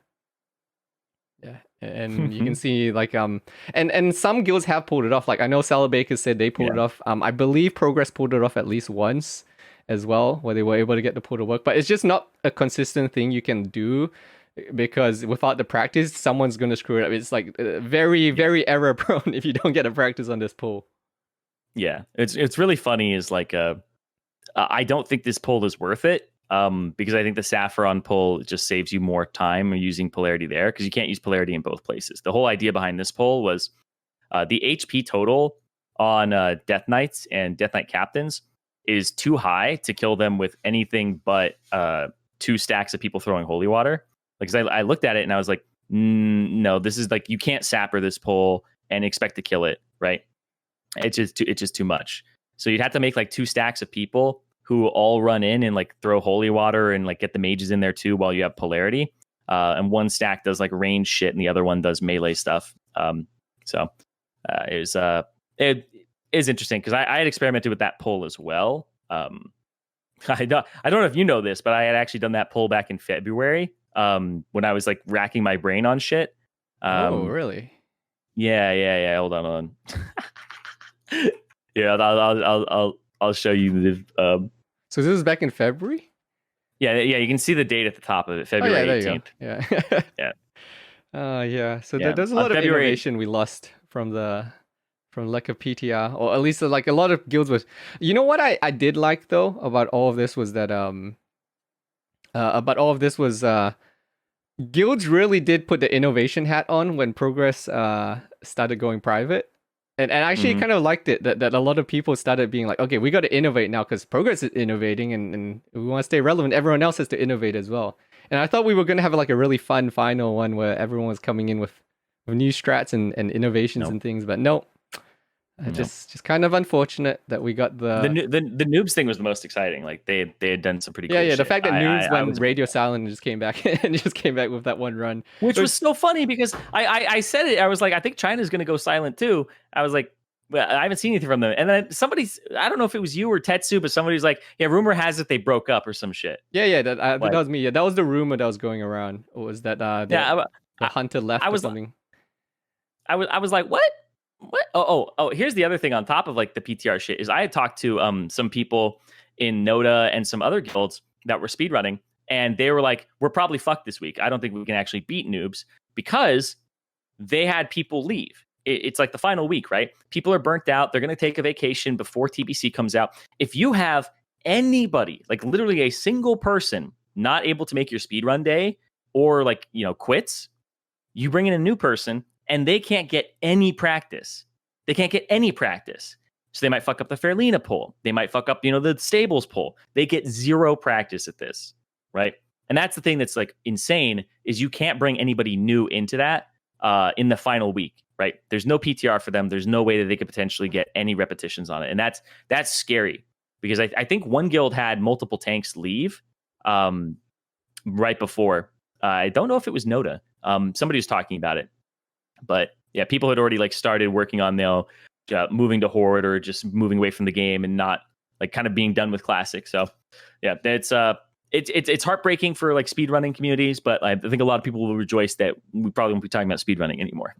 And you can see like and some guilds have pulled it off. Like I know Salad Bakers said they pulled it off. I believe Progress pulled it off at least once as well, where they were able to get the pull to work. But it's just not a consistent thing you can do, because without the practice, someone's going to screw it up. It's like very, very error prone if you don't get a practice on this pull. Yeah, it's really funny is like I don't think this pull is worth it, because I think the Saffron pull just saves you more time using polarity there, because you can't use polarity in both places. The whole idea behind this pull was the HP total on Death Knights and Death Knight Captains is too high to kill them with anything but 2 stacks of people throwing holy water. Because I looked at it and I was like, no, this is like, you can't sapper this pull and expect to kill it, right? It's just too much. So you'd have to make like 2 stacks of people who all run in and like throw holy water and like get the mages in there too while you have polarity. And one stack does like range shit and the other one does melee stuff. It is interesting because I had experimented with that pull as well. I don't know if you know this, but I had actually done that pull back in February when I was like racking my brain on shit. Oh, really? Yeah. Hold on. Yeah, I'll show you the. So this was back in February? Yeah. You can see the date at the top of it, February 18th. Yeah. Yeah. Yeah. So there's a lot of innovation we lost from lack of PTR, or at least like a lot of guilds was. You know what I did like though about all of this was that guilds really did put the innovation hat on when progress started going private. And I actually kind of liked it that a lot of people started being like, okay, we got to innovate now because progress is innovating and we want to stay relevant. Everyone else has to innovate as well. And I thought we were going to have like a really fun final one where everyone was coming in with new strats and innovations and things. But no. Just kind of unfortunate that we got the noobs thing was the most exciting. Like they had done some pretty cool shit. The fact that noobs went radio silent and just came back with that one run, which was so funny because I said it. I was like, I think China's going to go silent too. I was like, well, I haven't seen anything from them. And then I don't know if it was you or Tetsu, but somebody was like, yeah, rumor has it they broke up or some shit. That was me. Yeah, that was the rumor that was going around. Was that the hunter left or something? I was like, what? What? Oh! Here's the other thing on top of like the PTR shit is I had talked to some people in Noda and some other guilds that were speedrunning, and they were like, "We're probably fucked this week. I don't think we can actually beat noobs because they had people leave. It's like the final week, right? People are burnt out. They're going to take a vacation before TBC comes out. If you have anybody, like literally a single person, not able to make your speedrun day or like quits, you bring in a new person." And they can't get any practice. So they might fuck up the Fairlina pull. They might fuck up, the stables pull. They get zero practice at this, right? And that's the thing that's like insane is you can't bring anybody new into that in the final week, right? There's no PTR for them. There's no way that they could potentially get any repetitions on it. And that's scary because I think one guild had multiple tanks leave right before. I don't know if it was Noda. Somebody was talking about it. But yeah, people had already like started working on moving to Horde or just moving away from the game and not like kind of being done with Classic. So yeah, it's heartbreaking for like speedrunning communities, but I think a lot of people will rejoice that we probably won't be talking about speedrunning anymore.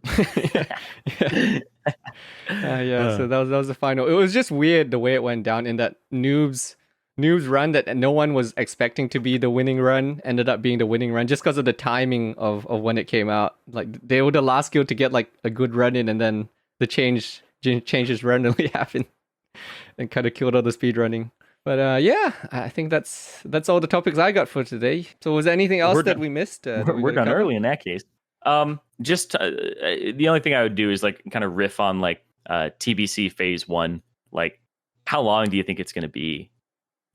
So that was the final. It was just weird the way it went down in that noobs run that no one was expecting to be the winning run ended up being the winning run just because of the timing of when it came out. Like they were the last guild to get like a good run in, and then the changes randomly happened and kind of killed all the speed running. But I think that's all the topics I got for today. So was there anything else that we missed? We're done early in that case. Just the only thing I would do is like kind of riff on like TBC phase 1. Like how long do you think it's going to be?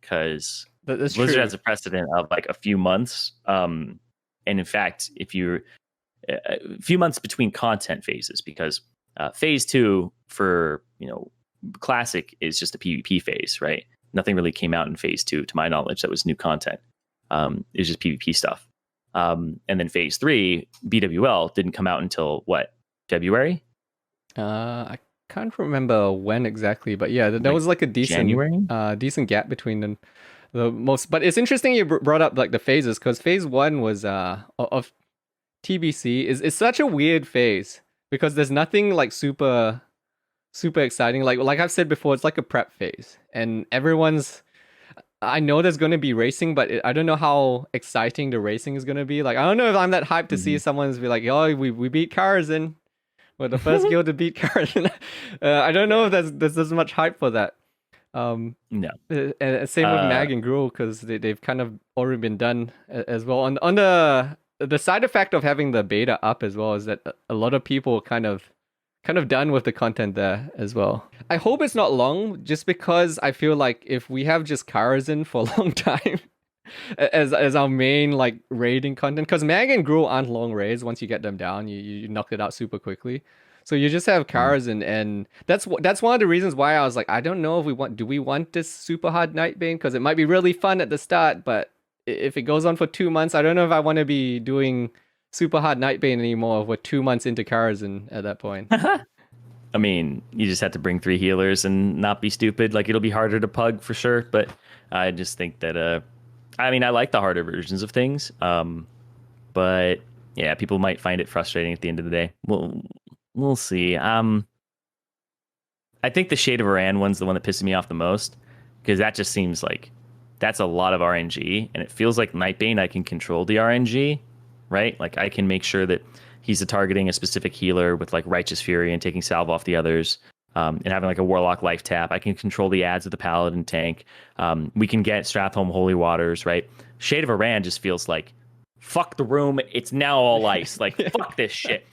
Because Blizzard has a precedent of like a few months. And in fact, if you're a few months between content phases, because phase 2 for, Classic is just a PvP phase, right? Nothing really came out in phase 2, to my knowledge, that was new content. It was just PvP stuff. And then phase 3, BWL, didn't come out until what, February? I can't remember when exactly, but yeah, there was like a decent decent gap between the most. But it's interesting you brought up like the phases, because phase 1 was of TBC is such a weird phase because there's nothing like super exciting. Like I've said before, it's like a prep phase, and I know there's going to be racing, but I don't know how exciting the racing is going to be. Like I don't know if I'm that hyped to see someone's be like, oh, we beat Karazhan. We're the first guild to beat Karazhan. I don't know if there's much hype for that. No. And same with Mag and Gruul, because they've kind of already been done as well. On the side effect of having the beta up as well is that a lot of people kind of done with the content there as well. I hope it's not long, just because I feel like if we have just Karazhan for a long time as our main like raiding content, because Mag and Gruul aren't long raids. Once you get them down, you knock it out super quickly. So you just have Mm. cars, and that's one of the reasons why I was like, I don't know if do we want this super hard Nightbane? Because it might be really fun at the start, but if it goes on for 2 months, I don't know if I want to be doing super hard Nightbane anymore. We're 2 months into cars, and at that point, I mean, you just have to bring 3 healers and not be stupid. Like it'll be harder to pug for sure, but I just think that I mean, I like the harder versions of things. But yeah, people might find it frustrating at the end of the day. We'll see. I think the Shade of Aran one's the one that pisses me off the most because that just seems like that's a lot of RNG, and it feels like Nightbane I can control the RNG, right? Like I can make sure that he's targeting a specific healer with like Righteous Fury and taking salve off the others, and having like a Warlock life tap. I can control the ads of the Paladin tank. We can get Stratholme Holy Waters, right? Shade of Aran just feels like fuck the room. It's now all ice. Like fuck this shit.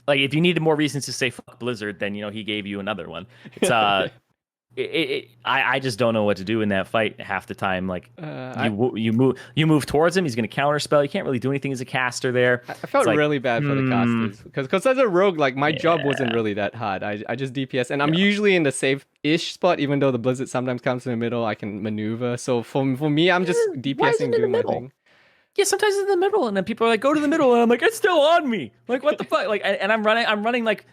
Like if you needed more reasons to say fuck Blizzard, then he gave you another one. It's I just don't know what to do in that fight half the time. Like you move towards him, he's going to counter spell. You can't really do anything as a caster there. I felt really bad for the casters because as a rogue, like my job wasn't really that hard. I just DPS, and I'm usually in the safe-ish spot, even though the Blizzard sometimes comes in the middle. I can maneuver. So for me, I'm just DPSing, doing my thing. Yeah, sometimes it's in the middle, and then people are like, "Go to the middle," and I'm like, "It's still on me." Like, what the fuck? Like, and I'm running like,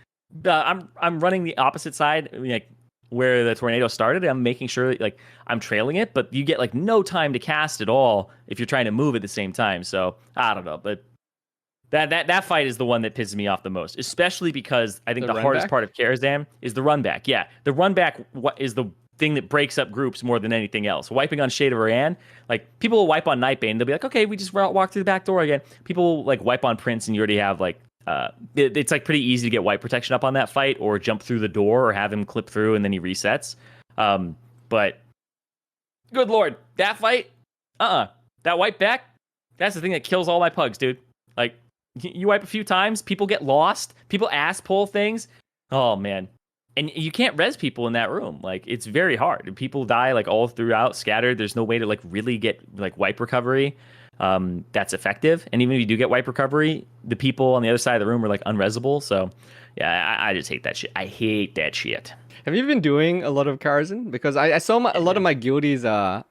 I'm running the opposite side, like where the tornado started. I'm making sure that, like I'm trailing it, but you get like no time to cast at all if you're trying to move at the same time. So I don't know, but that fight is the one that pisses me off the most, especially because I think the hardest part of Karazhan is the run back. Yeah, the run back is the thing that breaks up groups more than anything else. Wiping on Shade of Aran, like people will wipe on Nightbane, they'll be like, okay, we just walk through the back door again. People will like wipe on Prince, and you already have like it's like pretty easy to get wipe protection up on that fight, or jump through the door, or have him clip through and then he resets. But good lord, that fight, that wipe back, that's the thing that kills all my pugs, dude. Like you wipe a few times, people get lost, people ass pull things. Oh man. And you can't res people in that room. Like it's very hard. People die like all throughout, scattered. There's no way to like really get like wipe recovery that's effective. And even if you do get wipe recovery, the people on the other side of the room are like unresable. So yeah, I just hate that shit. I hate that shit. Have you been doing a lot of Karazhan? Because I saw a lot of my guildies are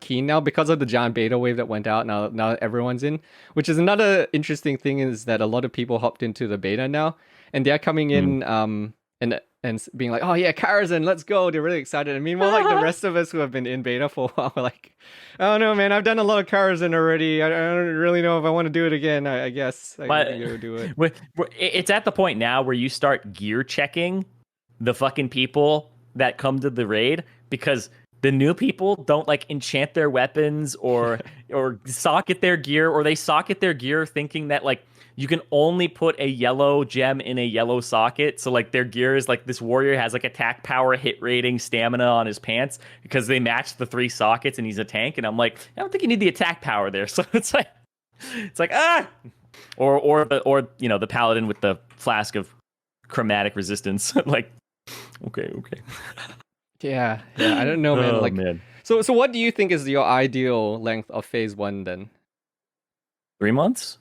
keen now because of the giant beta wave that went out. Now everyone's in, which is another interesting thing is that a lot of people hopped into the beta now, and they're coming in and being like, oh yeah, Karazhan, let's go. They're really excited. And meanwhile, like the rest of us who have been in beta for a while, we're like, oh no, man, I've done a lot of Karazhan already. I don't really know if I want to do it again. I guess I gotta do it. It's at the point now where you start gear checking the fucking people that come to the raid, because the new people don't like enchant their weapons or socket their gear, or they socket their gear thinking that like you can only put a yellow gem in a yellow socket. So like their gear is like this warrior has like attack power, hit rating, stamina on his pants because they match the 3 sockets and he's a tank. And I'm like, I don't think you need the attack power there. So it's like or the paladin with the flask of chromatic resistance. Like, okay. Yeah, I don't know, man. Oh, like, man. So what do you think is your ideal length of phase 1 then? 3 months?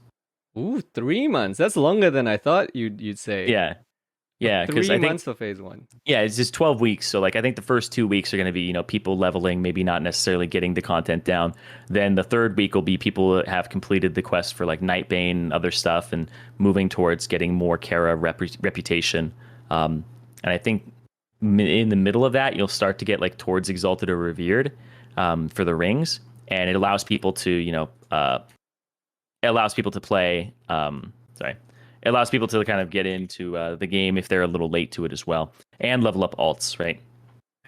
Ooh, 3 months. That's longer than I thought you'd say. Yeah. 3 months for phase 1. Yeah, it's just 12 weeks. So like I think the first 2 weeks are going to be, people leveling, maybe not necessarily getting the content down. Then the third week will be people that have completed the quest for like Nightbane and other stuff and moving towards getting more Kara reputation. And I think in the middle of that, you'll start to get like towards Exalted or Revered for the rings. And it allows people to, it allows people to play, it allows people to kind of get into the game if they're a little late to it as well, and level up alts, right?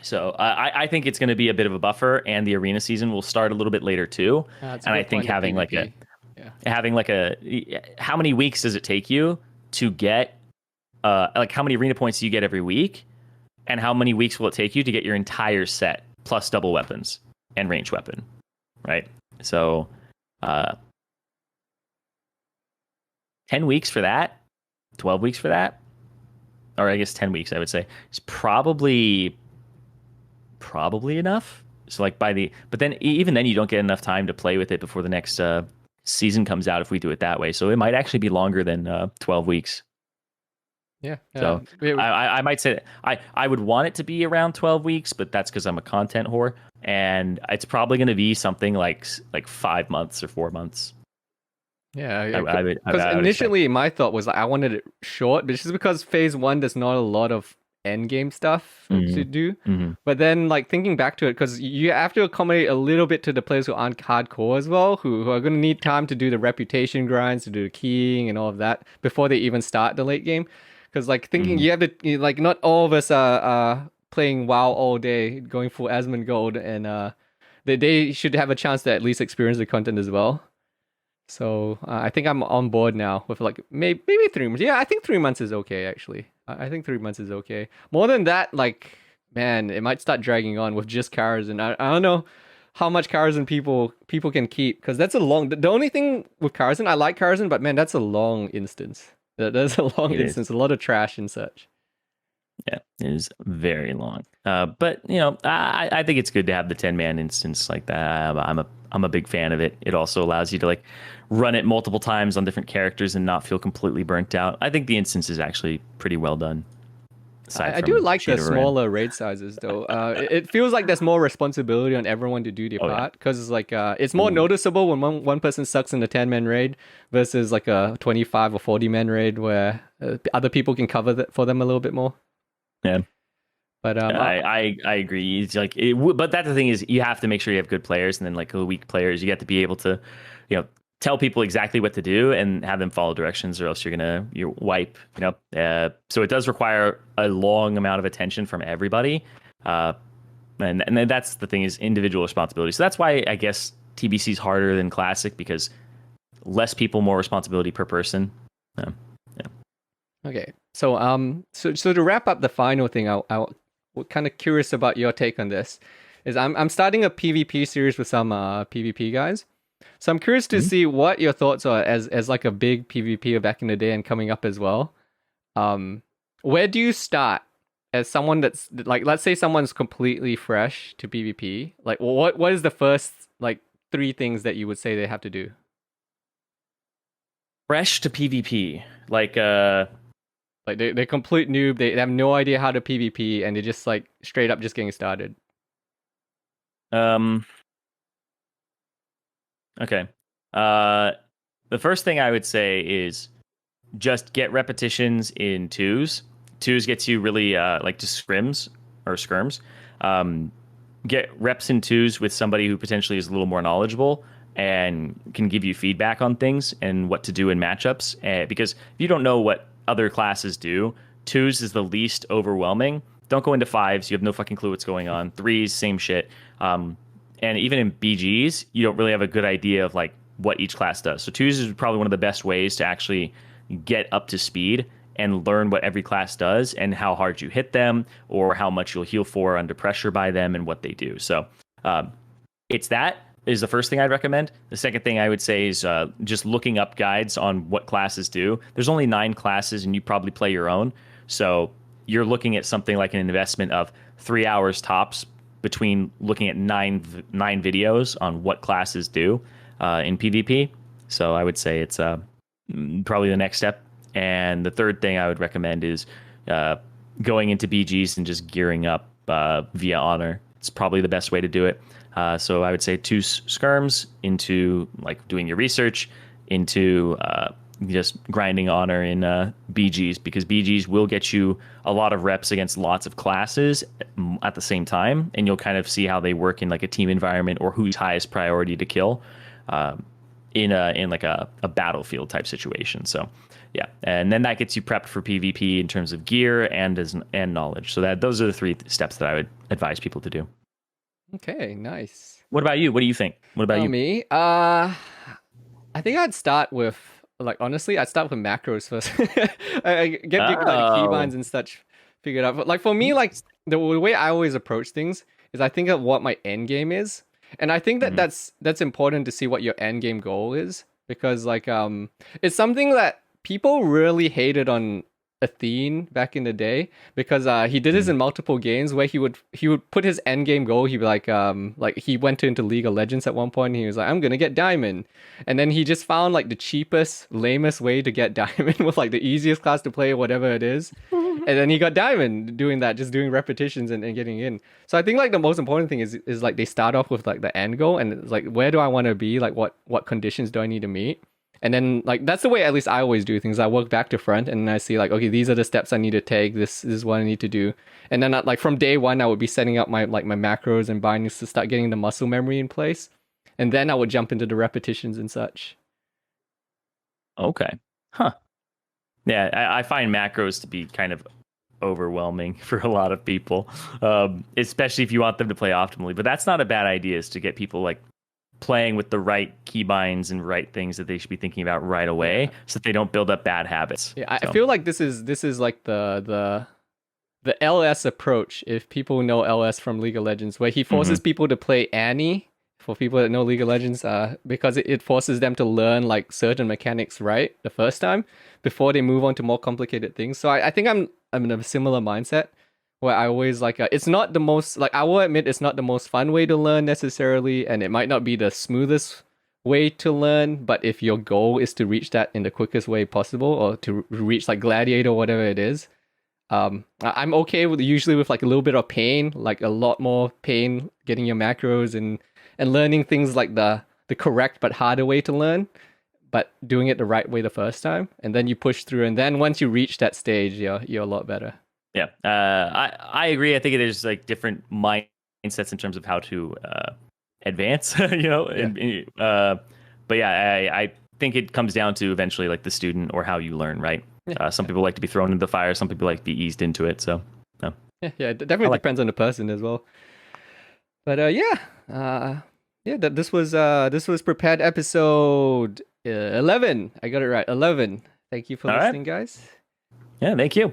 So I think it's going to be a bit of a buffer, and the arena season will start a little bit later too. And I think having like how many weeks does it take you to get, like how many arena points do you get every week, and how many weeks will it take you to get your entire set plus double weapons and range weapon, right? So 10 weeks for that, 12 weeks for that, or I guess 10 weeks, I would say, is probably enough. So like but then even then you don't get enough time to play with it before the next season comes out if we do it that way. So it might actually be longer than 12 weeks. Yeah. So I might say I would want it to be around 12 weeks, but that's because I'm a content whore, and it's probably going to be something like 5 months or 4 months. Yeah, because I would expect. initially my thought was like I wanted it short, but just because phase one there's not a lot of end game stuff to Hmm. do. Hmm. But then like thinking back to it, because you have to accommodate a little bit to the players who aren't hardcore as well, who are going to need time to do the reputation grinds, to do the keying and all of that before they even start the late game. Because like thinking Hmm. you have to like not all of us are playing WoW all day, going full Asmongold, and they should have a chance to at least experience the content as well. So I think I'm on board now with like maybe 3 months. Yeah, I think 3 months is okay actually. I think 3 months is okay. More than that, like man, it might start dragging on with just cars, and I don't know how much cars and people can keep because that's a long. The only thing with cars, and I like cars, but man, that's a long instance. That's a long It is. instance. A lot of trash and such. Yeah, it is very long. But you know, I think it's good to have the 10-man instance like that. I'm a big fan of it. It also allows you to like run it multiple times on different characters and not feel completely burnt out. I think the instance is actually pretty well done. Aside I do from like the Shade of Aran. smaller raid sizes though. It feels like there's more responsibility on everyone to do their Oh yeah. part because like it's more Ooh. noticeable when one person sucks in a 10-man raid versus like a 25 or 40-man raid where other people can cover that for them a little bit more. Yeah. But I agree. It's like, but that's the thing is you have to make sure you have good players, and then like the weak players, you have to be able to, you know, tell people exactly what to do and have them follow directions, or else you wipe. You know, so it does require a long amount of attention from everybody, and then that's the thing is individual responsibility. So that's why I guess TBC is harder than Classic because less people, more responsibility per person. Um, yeah. okay, so to wrap up the final thing, I kind of curious about your take on this. Is I'm starting a PvP series with some PvP guys. So I'm curious to Mhm. see what your thoughts are as like a big PvPer back in the day and coming up as well. Um, where do you start as someone that's like, let's say someone's completely fresh to PvP? Like, what is the first like 3 things that you would say they have to do? Fresh to PvP, like Like they're complete noob. They have no idea how to PvP, and they're just like straight up just getting started. um. Okay. Uh, the first thing I would say is just get repetitions in twos. Twos gets you really like just scrims or skirms. Um, get reps in twos with somebody who potentially is a little more knowledgeable and can give you feedback on things and what to do in matchups. Because if you don't know what other classes do, twos is the least overwhelming. Don't go into fives. You have no fucking clue what's going on. Threes, same shit. And even in BGs, you don't really have a good idea of like what each class does. So twos is probably one of the best ways to actually get up to speed and learn what every class does and how hard you hit them or how much you'll heal for under pressure by them and what they do. So it's that is the first thing I'd recommend. The second thing I would say is just looking up guides on what classes do. There's only 9 classes and you probably play your own. So you're looking at something like an investment of 3 hours tops between looking at nine videos on what classes do in PvP. So I would say it's probably the next step. And the third thing I would recommend is going into BGs and just gearing up via honor. It's probably the best way to do it. So I would say 2 skirms into like doing your research, into just grinding honor in BGs, because BGs will get you a lot of reps against lots of classes at the same time, and you'll kind of see how they work in like a team environment or who's highest priority to kill in like a battlefield type situation. So yeah, and then that gets you prepped for PvP in terms of gear and knowledge. So those are the 3 steps that I would advise people to do. Okay, nice. What about you? What do you think? What about Oh, you? me? I think I'd start with like honestly, I'd start with macros first. I get like the keybinds Oh, and such figured out. But like for me, like the way I always approach things is I think of what my end game is, and I think that mm-hmm. that's important to see what your end game goal is because like it's something that people really hated on Athene back in the day, because he did this in multiple games where he would put his end game goal. He'd be like he went into League of Legends at one point. And he was like, I'm gonna get diamond, and then he just found like the cheapest, lamest way to get diamond with like the easiest class to play, whatever it is. And then he got diamond doing that, just doing repetitions and getting in. So I think like the most important thing is like they start off with like the end goal, and it's like, where do I want to be? Like what conditions do I need to meet? And then like that's the way at least I always do things. I work back to front, and I see like, okay, these are the steps I need to take. This is what I need to do. And then like from day one, I would be setting up my macros and bindings to start getting the muscle memory in place. And then I would jump into the repetitions and such. Okay. Huh. Yeah, I find macros to be kind of overwhelming for a lot of people, especially if you want them to play optimally. But that's not a bad idea, is to get people like playing with the right keybinds and right things that they should be thinking about right away, so that they don't build up bad habits. Yeah, I feel like this is like the LS approach, if people know LS from League of Legends, where he forces people to play Annie. For people that know League of Legends, because it forces them to learn like certain mechanics right the first time before they move on to more complicated things. So I think I'm in a similar mindset, where I always like it's not the most, like, I will admit it's not the most fun way to learn necessarily, and it might not be the smoothest way to learn, but if your goal is to reach that in the quickest way possible, or to reach like gladiator or whatever it is, I'm okay with usually with like a little bit of pain, like a lot more pain getting your macros and learning things like the correct but harder way to learn, but doing it the right way the first time, and then you push through, and then once you reach that stage, you're a lot better. Yeah, I agree. I think there's like different mindsets in terms of how to advance, you know. Yeah. But yeah, I think it comes down to eventually like the student or how you learn, right? Yeah. Some people like to be thrown into the fire. Some people like to be eased into it. So, no. Yeah, it definitely depends on the person as well. But this was prepared episode 11. I got it right, 11. Thank you for listening, guys. Yeah, thank you.